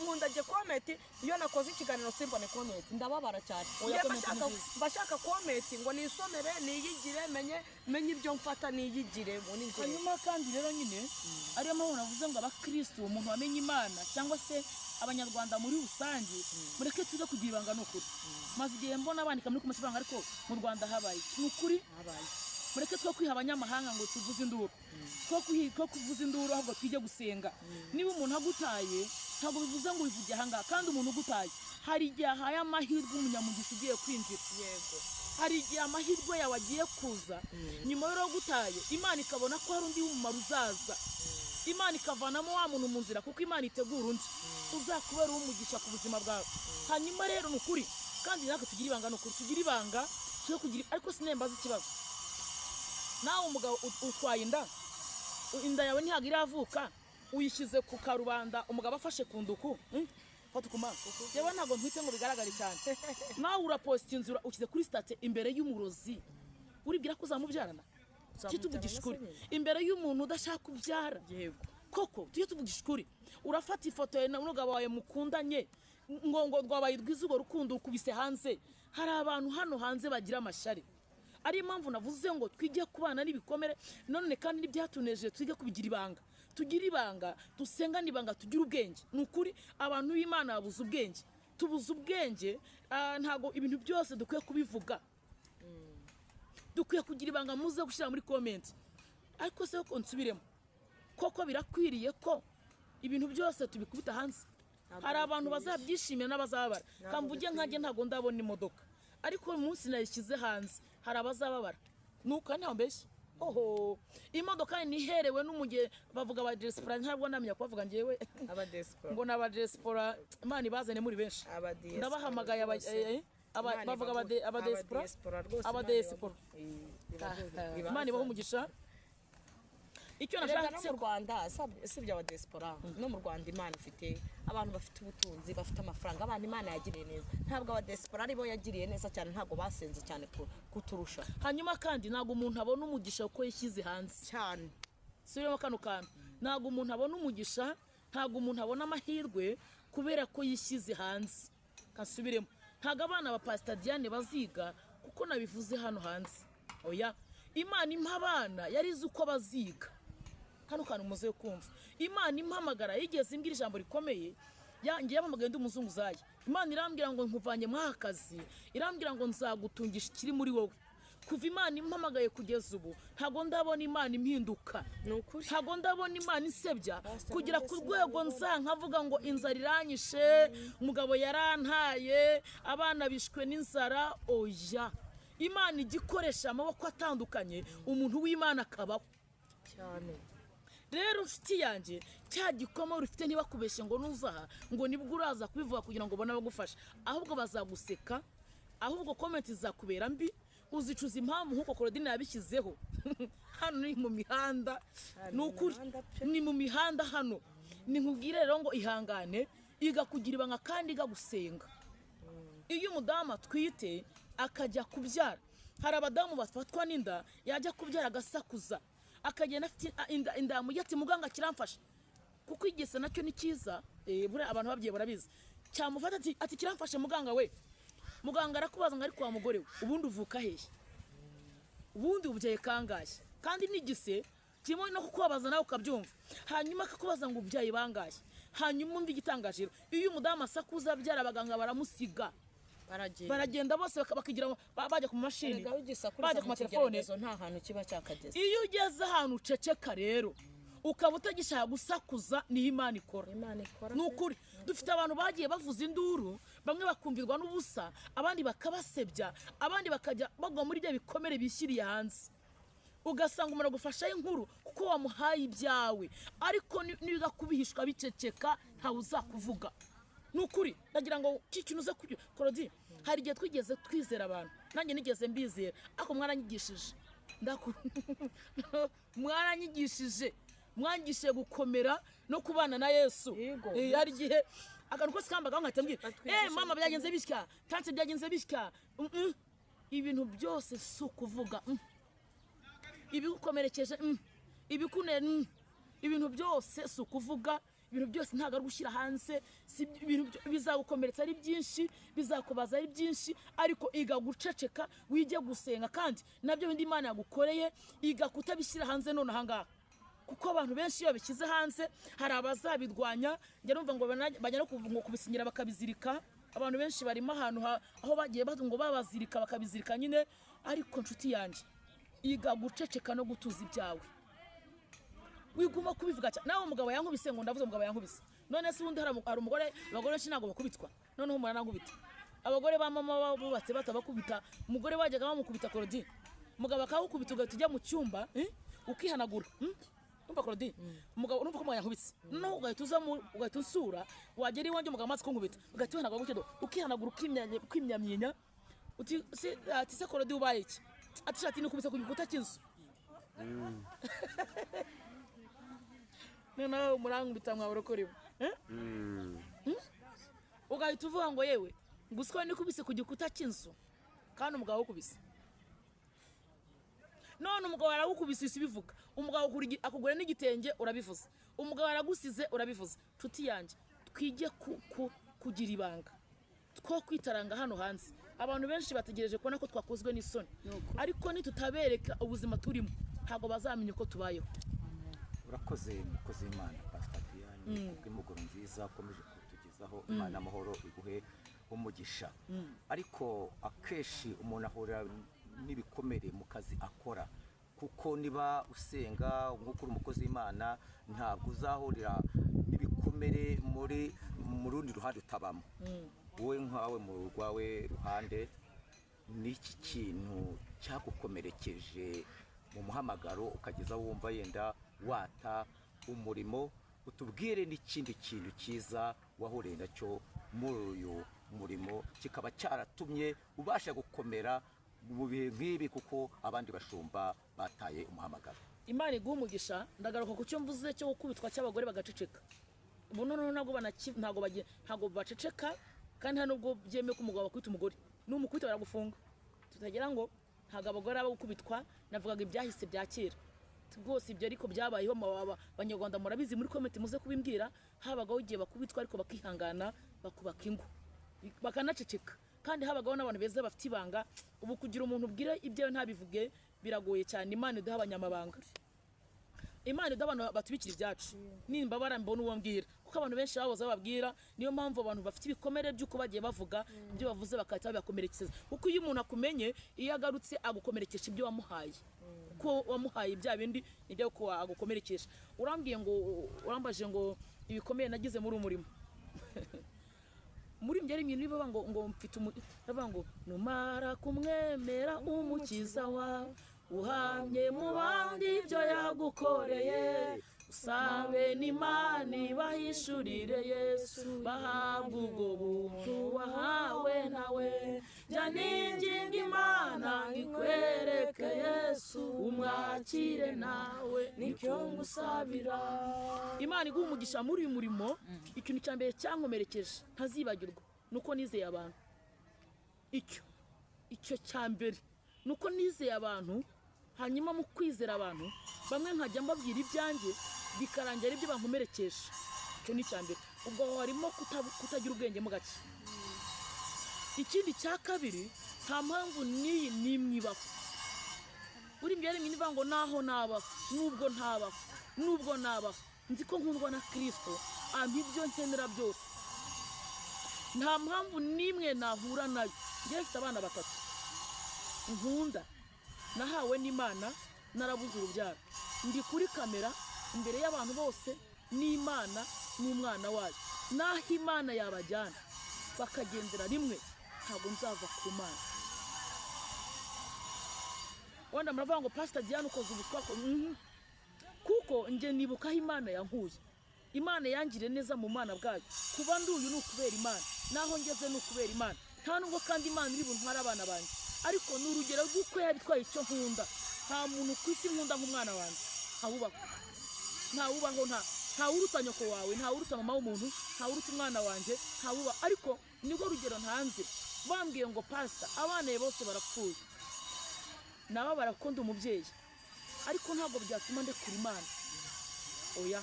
nkunda njye comment iyo nakoze ikiganiro simbone comment ndababara cyane bashaka comment ngo nisomere niyigire menye ibyo mfata niyigire muri njye hanyuma kandi rero nyine ariyo mpamvu navuze ngo abakristo umuntu wamenye Imana cyangwa se abanyarwanda muri rusange mureke tuze kugira ibanga n'ukuri maze igihe mbona abandika muri kumusibanga ariko mu Rwanda habaye n'ukuri mureke two kwiha abanyamahanga ngo tuvuze induru two kuvuza induru ahubwo twige gusenga niba umuntu agutaye ntabwo bivuze ngo bivuge ahangaha kandi umuntu ugutaye hari igihe ahaye amahirwe umunyamugisha ugiye kwinjira hari igihe amahirwe yawe agiye kuza nyuma yo gutaye Imana ikabona ko hari undi w'umumaro uzaza Imana ikavanamo wa muntu mu nzira kuko Imana itegura undi uzakubera umugisha ku buzima bwawe hanyuma rero n'ukuri kandi natwe tugira ibanga n'ukuri tugira ibanga cyo kugira ariko sinembaza ikibazo nawe umugabo utwaye inda yawe ntihagira iravuka uyishyize ku karubanda umugabo afashe ku nduku fata kumanga yewe ntago ntwite ngo bigaragare cyane nawe uraposta inzura ukize kuri state imbere y'umurozi uribwira ko uzamubyarana kituvugisha ukuri imbere y'umuntu udashaka kubyara yego koko tuye tuvugisha ukuri urafata ifoto yawe n'umugabo wawe mukundanye ngo rwabaye rwizugo rukundo ukubise hanze hari abantu hano hanze bagira amashari ari impamvu navuze ngo twige kubana n'ibikomere none kandi n'ibyatuneje twige kubigira ibanga tugira ibanga dusengana ibanga tugira ubwenge nukuri abantu b'Imana babuze ubwenge tubuze ubwenge ntago ibintu byose dukwiye kubivuga dukwiye kugira ibanga muze gushira muri comment ariko se ko nsubiremo koko birakwiriye ko ibintu byose tubikubita hanze hari abantu bazabyishimira n'abazabara kamvuge nkanjye ntago ndabona imodoka ariko uyu munsi nayishyize hanze hari abazababara nuko ntaho mbeshye oho imodoka niherewe n'umugihe bavuga aba diaspora ntabwo namenya ko bavuga ngewe aba diaspora ngo naba diaspora Imana ibazane muri benshi ndabahamagaye bavuga aba diaspora Imana ibaho umugisha icyo nashatse mu Rwanda sibyo aba diaspora no mu Rwanda Imana ifite abantu bafite ubutunzi bafite amafaranga abantu Imana yagiriye neza ntabwo aba diaspora aribo yagiriye neza cyane ntabwo basenze cyane kuturusha hanyuma kandi ntabwo umuntu abona umugisha uko yishyize hanze cyane sirimo kano kantu ntabwo umuntu abona umugisha ntabwo umuntu abona amahirwe kubera ko yishyize hanze kasubiremo ntabwo abana ba Pastor Diane baziga kuko nabivuze hano hanze oya Imana impa abana yarize uko baziga hano kantu muze kumva Imana impamagara yigeze imbwira ijambo rikomeye yangiye yamamagaye ndi umuzunguzaye Imana irambwira ngo nkuvanye mwakazi irambwira ngo nzagutungisha ikiri muri wowe kuva Imana impamagaye kugeza ubu ntago ndabona Imana impinduka ntago ndabona Imana isebya kugira ku rwego nkavuga ngo inzara iranyishe umugabo yarantaye abana bishwe n'inzara oya Imana igikoresha amaboko atandukanye umuntu w'Imana akabaho cyane rero nshuti yanjye cya gikoma urufite niba kubeshye ngo nuzaha ngo nibwo uraza kubivuga kugira ngo ubone abagufasha ahubwo bazaguseka ahubwo comment izakubera mbi uzicuza impamvu nkuko Claudine yabishyizeho hano ni mu mihanda nukuri ni mu mihanda hano ni nkubwire rero ngo ihangane igakugira ibanga kandi igagusenga iyo umudamu atwite akajya kubyara hari abadamu bafatwa n'inda yajya kubyara agasakuza akagenda afite inda yamujyati muganga kiramfasha kuko igese nacyo ni cyiza bure abantu babyiye barabizi cyamufata ati kiramfashe muganga we muganga arakubaza ngo ari kwa mugore we ubundi uvuka hehe ubundi ubyaye kangahe kandi nigise kirimo no kukubaza nawe ukabyumva hanyuma akakubaza ngo ubyaye bangahe hanyuma umva igitangaje iyo umudamu asakuza abyara abaganga baramusiga baragenda bose bakigira bajya ku mashini bajya ku matelefone nta hantu kiba cyakageze iyo ugeze ahantu uceceka rero ukaba utagishaka gusakuza ni Imana ikora nukuri dufite abantu bagiye bavuza induru bamwe bakumvirwa n'ubusa abandi bakabasebya abandi bakajya bagwa muri bya bikomere bishyiriye hanze ugasanga umuntu agufasha inkuru kuko wamuhaye ibyawe ariko niba kubihishwa biceceka ntawe uzakuvuga nukuri ndagira ngo kikinuze kubyo Claudine hari igihe twigeze twizera abantu nanjye nigeze mbizera ako mwaranyigishije mwaranyigishije mwangishije gukomera no kubana na Yesu hari igihe akantu kose kambaga nkatambwira mama byagenze bishya tante byagenze bishya ibintu byose sukuvuga ibigukomerekeje ibikunene ibintu byose sukuvuga ibintu byose ntago ari gushyira hanze ibintu bizagukomeretsa ari byinshi bizakubaza ari byinshi ariko iga guceceka wige gusenga kandi nabyo bindi Imana yagukoreye iga kutabishyira hanze none ahangaha kuko abantu benshi iyo bishyize hanze hari abazabidwanya njye numva ngo bajya no kubisinyira bakabizirika abantu benshi barimo ahantu aho bagiye ngo babazirika bakabizirika nyine ariko nshuti yanjye iga guceceka no gutuza ibyawe wiguma kubivuga cyane nawe umugabo yankubise ngo ndavuze umugabo yankubise none se ubundi hari umugore abagore benshi ntago bakubitwa noneho umwana nankubita abagore ba mama bubatse batabakubita umugore wajyaga bamukubita Claudine umugabo akawukubita ugahita ujya mu cyumba ukihanagura umva Claudine umugabo urumva ko umwana yankubise noneho ugahita uza ugahita unsura wagera iwanjye umugabo amaze kunkubita ugahita uhanagura gutyo ukihanagura ukimyamyinya uti se Claudine ubaye iki ati shati nikubise ku gikuta cy'inzu noneho umurangurita mwabura kuri bo ugahita uvuga ngo yewe ngusiko nikubise ku gikuta cy'inzu kandi umugabo ukubise none umugabo aragukubise isi bivuga umugabo akugura n'igitenge urabivuze umugabo aragusize urabivuze tuti yanjye twige kugira ibanga two kwitaranga hano hanze abantu benshi bategereje kubona ko twakozwe n'isoni ariko nitutabereka ubuzima turimo ntago bazamenya uko tubayeho. urakoze mukozi w'Imana Pastor Diane bw'imugoro nziza ukomeje kutugezaho Imana amahoro iguhe umugisha. Ariko akeshi umuntu ahura n'ibikomere mu kazi akora kuko niba usenga nk'uko uri umukozi w'Imana ntabwo uzahurira n'ibikomere mu rundi ruhande utabamo. Wowe nkawe mu rwawe ruhande n'iki kintu cyagukomerekeje mu muhamagaro ukageza wumva yenda wata umurimo, utubwire n'ikindi kintu cyiza wahuriye nacyo muri uyu murimo kikaba cyaratumye ubasha gukomera mu bihe nk'ibi kuko abandi bashumba bataye umuhamagaro. Imana iguha umugisha. Ndagaruka ku cyo mvuze cyo gukubitwa cy'abagore bagaceceka. Ubu none ntabwo baceceka kandi nta nubwo byemeye ko umugabo akwita umugore n'umukubita baragufunga. Tutagira ngo ntabwo abagore aba gukubitwa, navugaga ibyahise bya kera rwose ibyo ariko byabayeho. Abanyarwanda murabizi muri komite muze kubimbwira, habagaho igihe bakubitwa ariko bakihangana bakubaka ingo bakanaceceka, kandi habagaho n'abantu beza bafite ibanga. Ubu kugira umuntu ubwire ibyo ntabivuge biragoye cyane. Imana iduha abanyamabanga, Imana iduha abantu batubikira ibyacu. Nimba barambona uwo mbwira kuko abantu benshi baboza bababwira, niyo mpamvu abantu bafite ibikomere by'uko bagiye bavuga ibyo bavuze bakahita babakomerekeza. Kuko iyo umuntu akumenye, iyo agarutse agukomerekesha ibyo wamuhaye, kuko wamuhaye bya bindi nibyo ko agukomerekesha. Urambaje ngo ibikomere nagize muri umurimo muri mbyari ibintu bivuga ngo mfite bavuga ngo numara kumwemera umukiza wa uhamye mu bandi ibyo yagukoreye, usabe n'Imana ibahishurire Yesu bahabwa ubwo buntu wahawe nawe. Jya ninginga Imana ikwereke Yesu umwakire nawe nicyo ngusabira. Imana iguha umugisha muri uyu murimo. Ikintu cya mbere cyankomerekeje ntazibagirwa nuko nizeye abantu. Icyo cya mbere nuko nizeye abantu, hanyuma mu kwizera abantu bamwe nkajya mbabwira ibyanjye bikarangira ibyo bankomerekesha. Icyo ni cya mbere. Ubwo harimo kutagira ubwenge mu gake. Ikindi cya kabiri, nta mpamvu n'iyi nimwibaho. Uri mbere niba ngo naho nabaho nubwo nabaho nzi ko nkundwa na Kristo ampa ibyo nkenera byose. Nta mpamvu nimwe nahura nayo. Njye mfite abana 3 nkunda, nahawe n'Imana, narabuze urubyaro, ndi kuri kamera imbere y'abantu bose n'Imana n'umwana wayo. Naho Imana yabajyana bakagendera rimwe ntabwo nzava ku Mana. Wanda muravuga ngo Pastor Diane ukoze ubuswa kuko nje nibukaho Imana yankuye. Imana yangire neza mu mana bwayo. Kuba nduyu n'ukubera Imana, naho ngeze n'ukubera Imana. Nta nubwo kandi Imana iri buntwara abana banjye, ariko n'urugero rw'uko yabitwaye icyo nkunda. Nta muntu ku isi nkunda nk'umwana wanjye, ntawubaho, nta uruta nyoko wawe, nta uruta mama w'umuntu, nta uruta umwana wanjye, ntawuba. Ariko nibwo rugero ntanze. Bambwiye ngo Pastor abana bose barapfuye, nabo barakunda umubyeyi, ariko ntabwo byatuma ndekura Imana. Oya,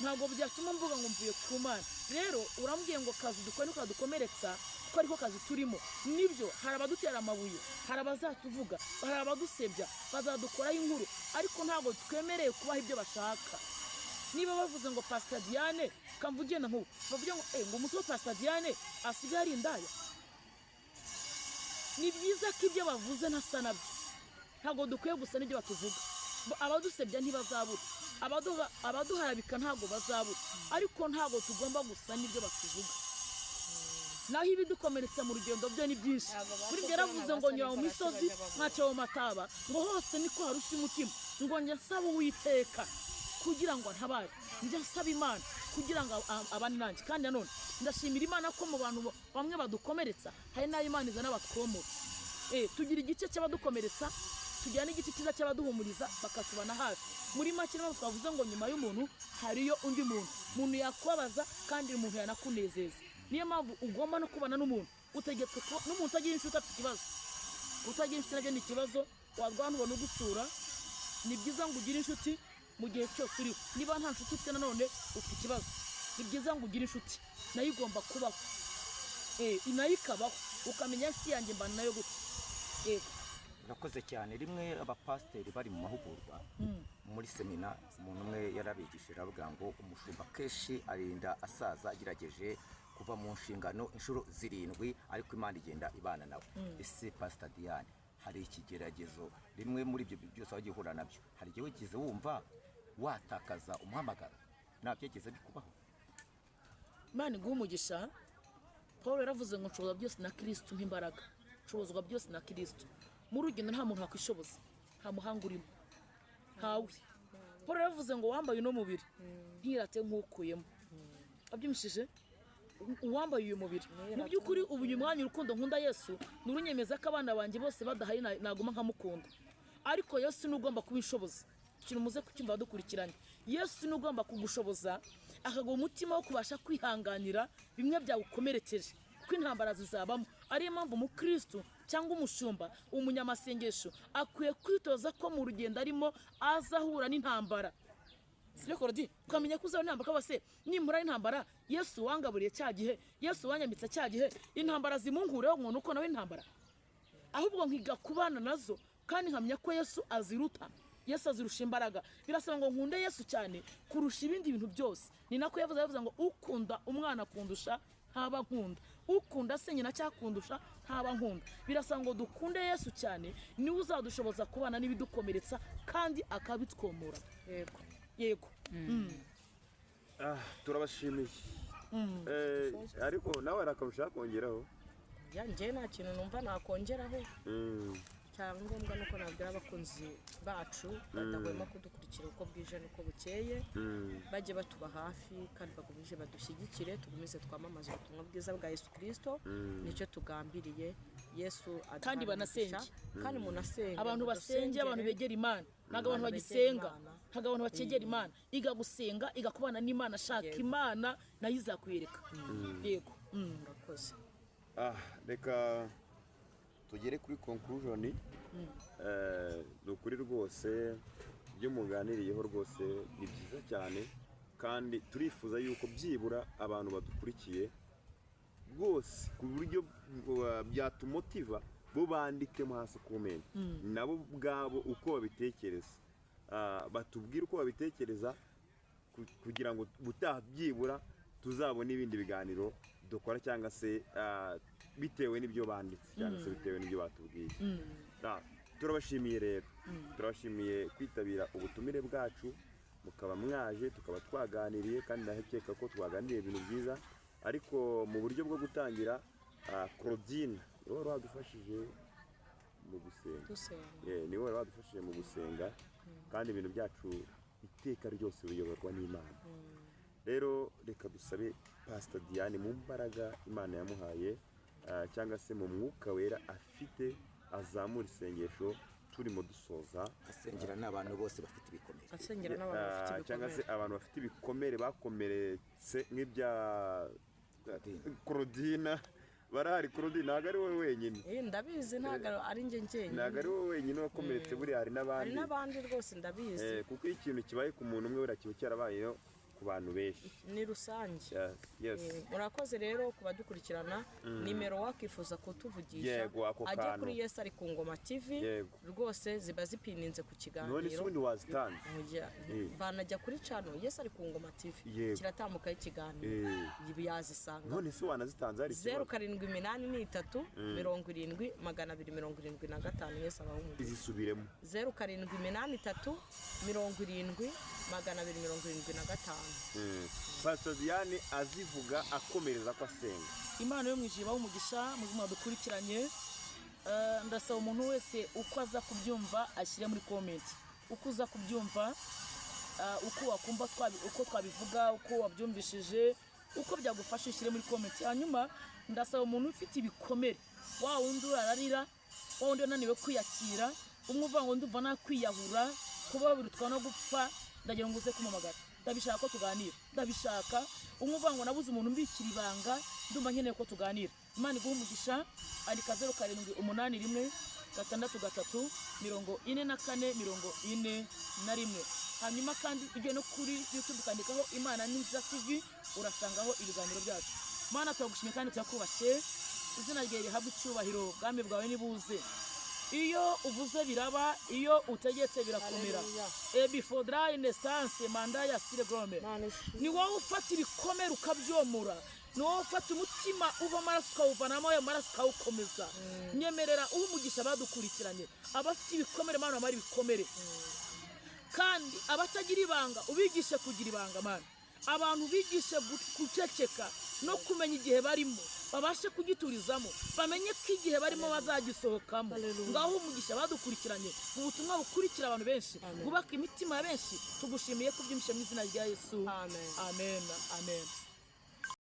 ntabwo byatuma mvuga ngo mvuye ku Mana. Rero urambwiye ngo kazi dukora ukadukomeretsa kuko ariko kazi turimo. Nibyo, hari abadutera amabuye, hari abazatuvuga, hari abadusebya, bazadukoraho inkuru, ariko ntabwo twemereye kubaho ibyo bashaka. Niba bavuze ngo Pastor Diane kamvugenda nko bavuga ngo umusore Pastor Diane asigaye ari indaya, ni byiza ko ibyo bavuze ntasa nabyo. Ntabwo dukwiye gusa n'ibyo batuvuga. Abadusebya ntibazabura, abaduharabika ntabwo bazabura, ariko ntabwo tugomba gusa n'ibyo batuvuga. Naho ibidukomeretsa mu rugendo byo ni byinshi. Kuri njye yaravuze ngo nyura mu misozi nkaca mu mataba, ngo hose niko harusha umutima, ngo njye nsaba Uwiteka kugira ngo ntabare, njye nsaba Imana kugira ngo abane nanjye. Kandi nanone ndashimira Imana ko mu bantu bamwe badukomeretsa hari n'ayo Imana izana batwomora. Tugira igice cy'abadukomeretsa, tugira n'igice cyiza cy'abaduhumuriza bakatubana hafi. Muri make niba twavuze ngo nyuma y'umuntu hariyo undi muntu yakubabaza kandi umuntu yanakunezeza. niyo mpamvu ugomba no kubana n'umuntu utegetswe kuba n'umuntu utagira inshuti afite ikibazo, utagira inshuti nabyo ni ikibazo. warwana ubona ugusura, ni byiza ngo ugire inshuti mu gihe cyose uriho. Niba nta nshuti ufite nanone ufite ikibazo, ni byiza ngo ugire inshuti, nayo igomba kubaho, nayo ikabaho, ukamenya inshuti yanjye mbana nayo gute. Urakoze cyane. Rimwe abapasiteri bari mu mahugurwa muri semina, umuntu umwe yarabigishije avuga ngo umushumba kenshi arinda asaza agerageje kuva mu nshingano inshuro 7 ariko Imana igenda ibana nawe. Ese Pastor Diane, hari ikigeragezo rimwe muri ibyo byose wagiye uhura nabyo, hari igihe wigeze wumva watakaza umuhamagaro? Nabyegeze bikubaho? Imana iguha umugisha. Paul yaravuze ngo nshobozwa byose na Kristo nk'imbaraga, nshobozwa byose na Kristo. Mu rugendo nta muntu wakwishoboza, nta muhanga urimo, ntawe. Paul yaravuze ngo wambaye uno mubiri ntirate nk'ukuyemo. Abyumishije uwambaye uyu mubiri mu by'ukuri ubu uyu mwanya urukundo nkunda Yesu nurunyemeza ko abana banjye bose badahari naguma nkamukunda. Ariko Yesu nugomba kubishoboza, ikintu muze kucyumva dukurikiranye. Yesu nugomba kugushoboza akaguha umutima wo kubasha kwihanganira bimwe byawukomerekeje, ko intambara zizabamo. Ariyo mpamvu mu Kristo cyangwa umushumba, umunyamasengesho akwiye kwitoza ko mu rugendo arimo azahura n'intambara. Sirekorodi ukamenya ko uzabona intambara kabase nimpura intambara. Yesu wangaburiye cya gihe, Yesu wanyambitse cya gihe, intambara zimunkureho umuntu uko nawe intambara, ahubwo nkiga kubana nazo kandi nkamenya ko Yesu aziruta, Yesu azirusha imbaraga. Birasaba ngo nkunde Yesu cyane kurusha ibindi bintu byose. Ni nako yavuze ngo ukunda umwana kundusha ntaba nkunda, ukunda se nyina cyakundusha ntaba nkunda. Birasaba ngo dukunde Yesu cyane, niwe uzadushoboza kubana n'ibidukomeretsa kandi akabitwomora. Yego. Turabashimiye. Ariko nawe arakarusha kongeraho? Njye nta kintu numva nakongeraho. Cyangombwa nuko nabwira abakunzi bacu badahwema kudukurikira uko bwije nuko bukeye, bajye batuba hafi kandi bagumishe badushyigikire, tugumize twamamaza ubutumwa bwiza bwa Yesu Kristo. Nicyo tugambiriye. Yesu kandi banasenge, kandi munasenga, abantu basenge, abantu begera Imana, ntago abantu bagisenga, ntago abantu bakegera Imana. Iga gusenga, iga kubana n'Imana, shaka Imana nayo izakwereka. Yego. Murakoze. Reka tugere kuri conclusion. Nukuri rwose ibyo muganiriyeho rwose ni byiza cyane, kandi turifuza yuko byibura abantu badukurikiye rwose ku buryo byatumotiva bo bandikemo hasi comment nabo bwabo uko babitekereza, batubwire uko babitekereza kugira ngo butaha byibura tuzabona ibindi biganiro dukora, cyangwa se bitewe n'ibyo banditse cyangwa se bitewe n'ibyo batubwiye. Turabashimiye rero, turabashimiye kwitabira ubutumire bwacu, mukaba mwaje tukaba twaganiriye, kandi ndahekeka ko twaganiriye ibintu byiza. Ariko mu buryo bwo gutangira, Claudine niwe wari wadufashije mu gusenga, niwe wari wadufashije mu gusenga, kandi ibintu byacu iteka ryose biyoborwa n'Imana. Rero reka dusabe Pastor Diane mu mbaraga Imana yamuhaye, cyangwa se mu mwuka wera afite, azamura isengesho turimo dusoza, asengera n'abantu bose bafite ibikomere, asengera n'abantu bafite ibikomere, cyangwa se abantu bafite ibikomere bakomeretse nk'ibya Claudine. Barahari Claudine, ntago ari wowe wenyine. Ndabizi, ntago ari njye njyenyine, ntago ari wowe wenyine wakomeretse, buri hari n'abandi rwose ndabizi. Kuko ikintu kibaye ku muntu umwe kiba cyarabayeho ku bantu benshi, ni rusange. Yes. Murakoze rero kubadukurikirana. Nimero wakifuza kutuvugisha, ajye kuri Yesu ari ku Ngoma TV, rwose ziba zipininze ku kiganiro. None sundi wazitanze, banajya kuri channel Yesu ari ku Ngoma TV, kiratambuka ikiganiro yazisanga. None se wanazitanze ari 0783 70 275. Yesu abahumwe. Izisubiremo 0783 70 275. Pastor Diane azivuga akomereza ko asenga. Imana yo mwijima umugisha mu buzima dukurikiranye. Ndasaba umuntu wese uko aza kubyumva ashyire muri comment, uko uza kubyumva, uko wakumva uko twabivuga, uko wabyumvishije, uko byagufasha ushyire muri comment. Hanyuma ndasaba umuntu ufite ibikomere, wa wundi urararira, wa wundi unaniwe kwiyakira, umwuva ngo ndumva nakwiyahura, kuba birutwa no gupfa, ndagira ngo uze kumamagara. Ndabishaka ko tuganira, ndabishaka umwuva ngo nabuze umuntu mbikira ibanga, ndumva nkeneye ko tuganira. Imana iguha umugisha. Andika 0781 663 44 hanyuma kandi ujye no kuri YouTube ukandikaho Imana Niza TV urasangaho ibiganiro byacu. Mana turagushimye kandi turakubashye, izina ryawe rihabwe icyubahiro, bwami bwawe nibuze. Iyo uvuze biraba, iyo utegetse birakomera. Before instance manda ya siregrome. Ni wowe ufata ibikomere ukabyomura. Ni wowe ufata umutima uva amaraso ukawuvanamo ayo maraso ukawukomeza. Nyemerera umugisha badukurikiranye. Abafite ibikomere Mana bamara ibikomere. Kandi abatagira ibanga ubigishe kugira ibanga Mana. Abantu bigishe guceceka no kumenya igihe barimo, babashe kugiturizamo, bamenye ko igihe barimo bazagisohokamo. Ngaho umugisha badukurikiranye mu butumwa bukurikira abantu benshi, bubaka imitima ya benshi. Tugushimiye ko byumvishe mu izina rya Yesu. Amen. Amen. Amen.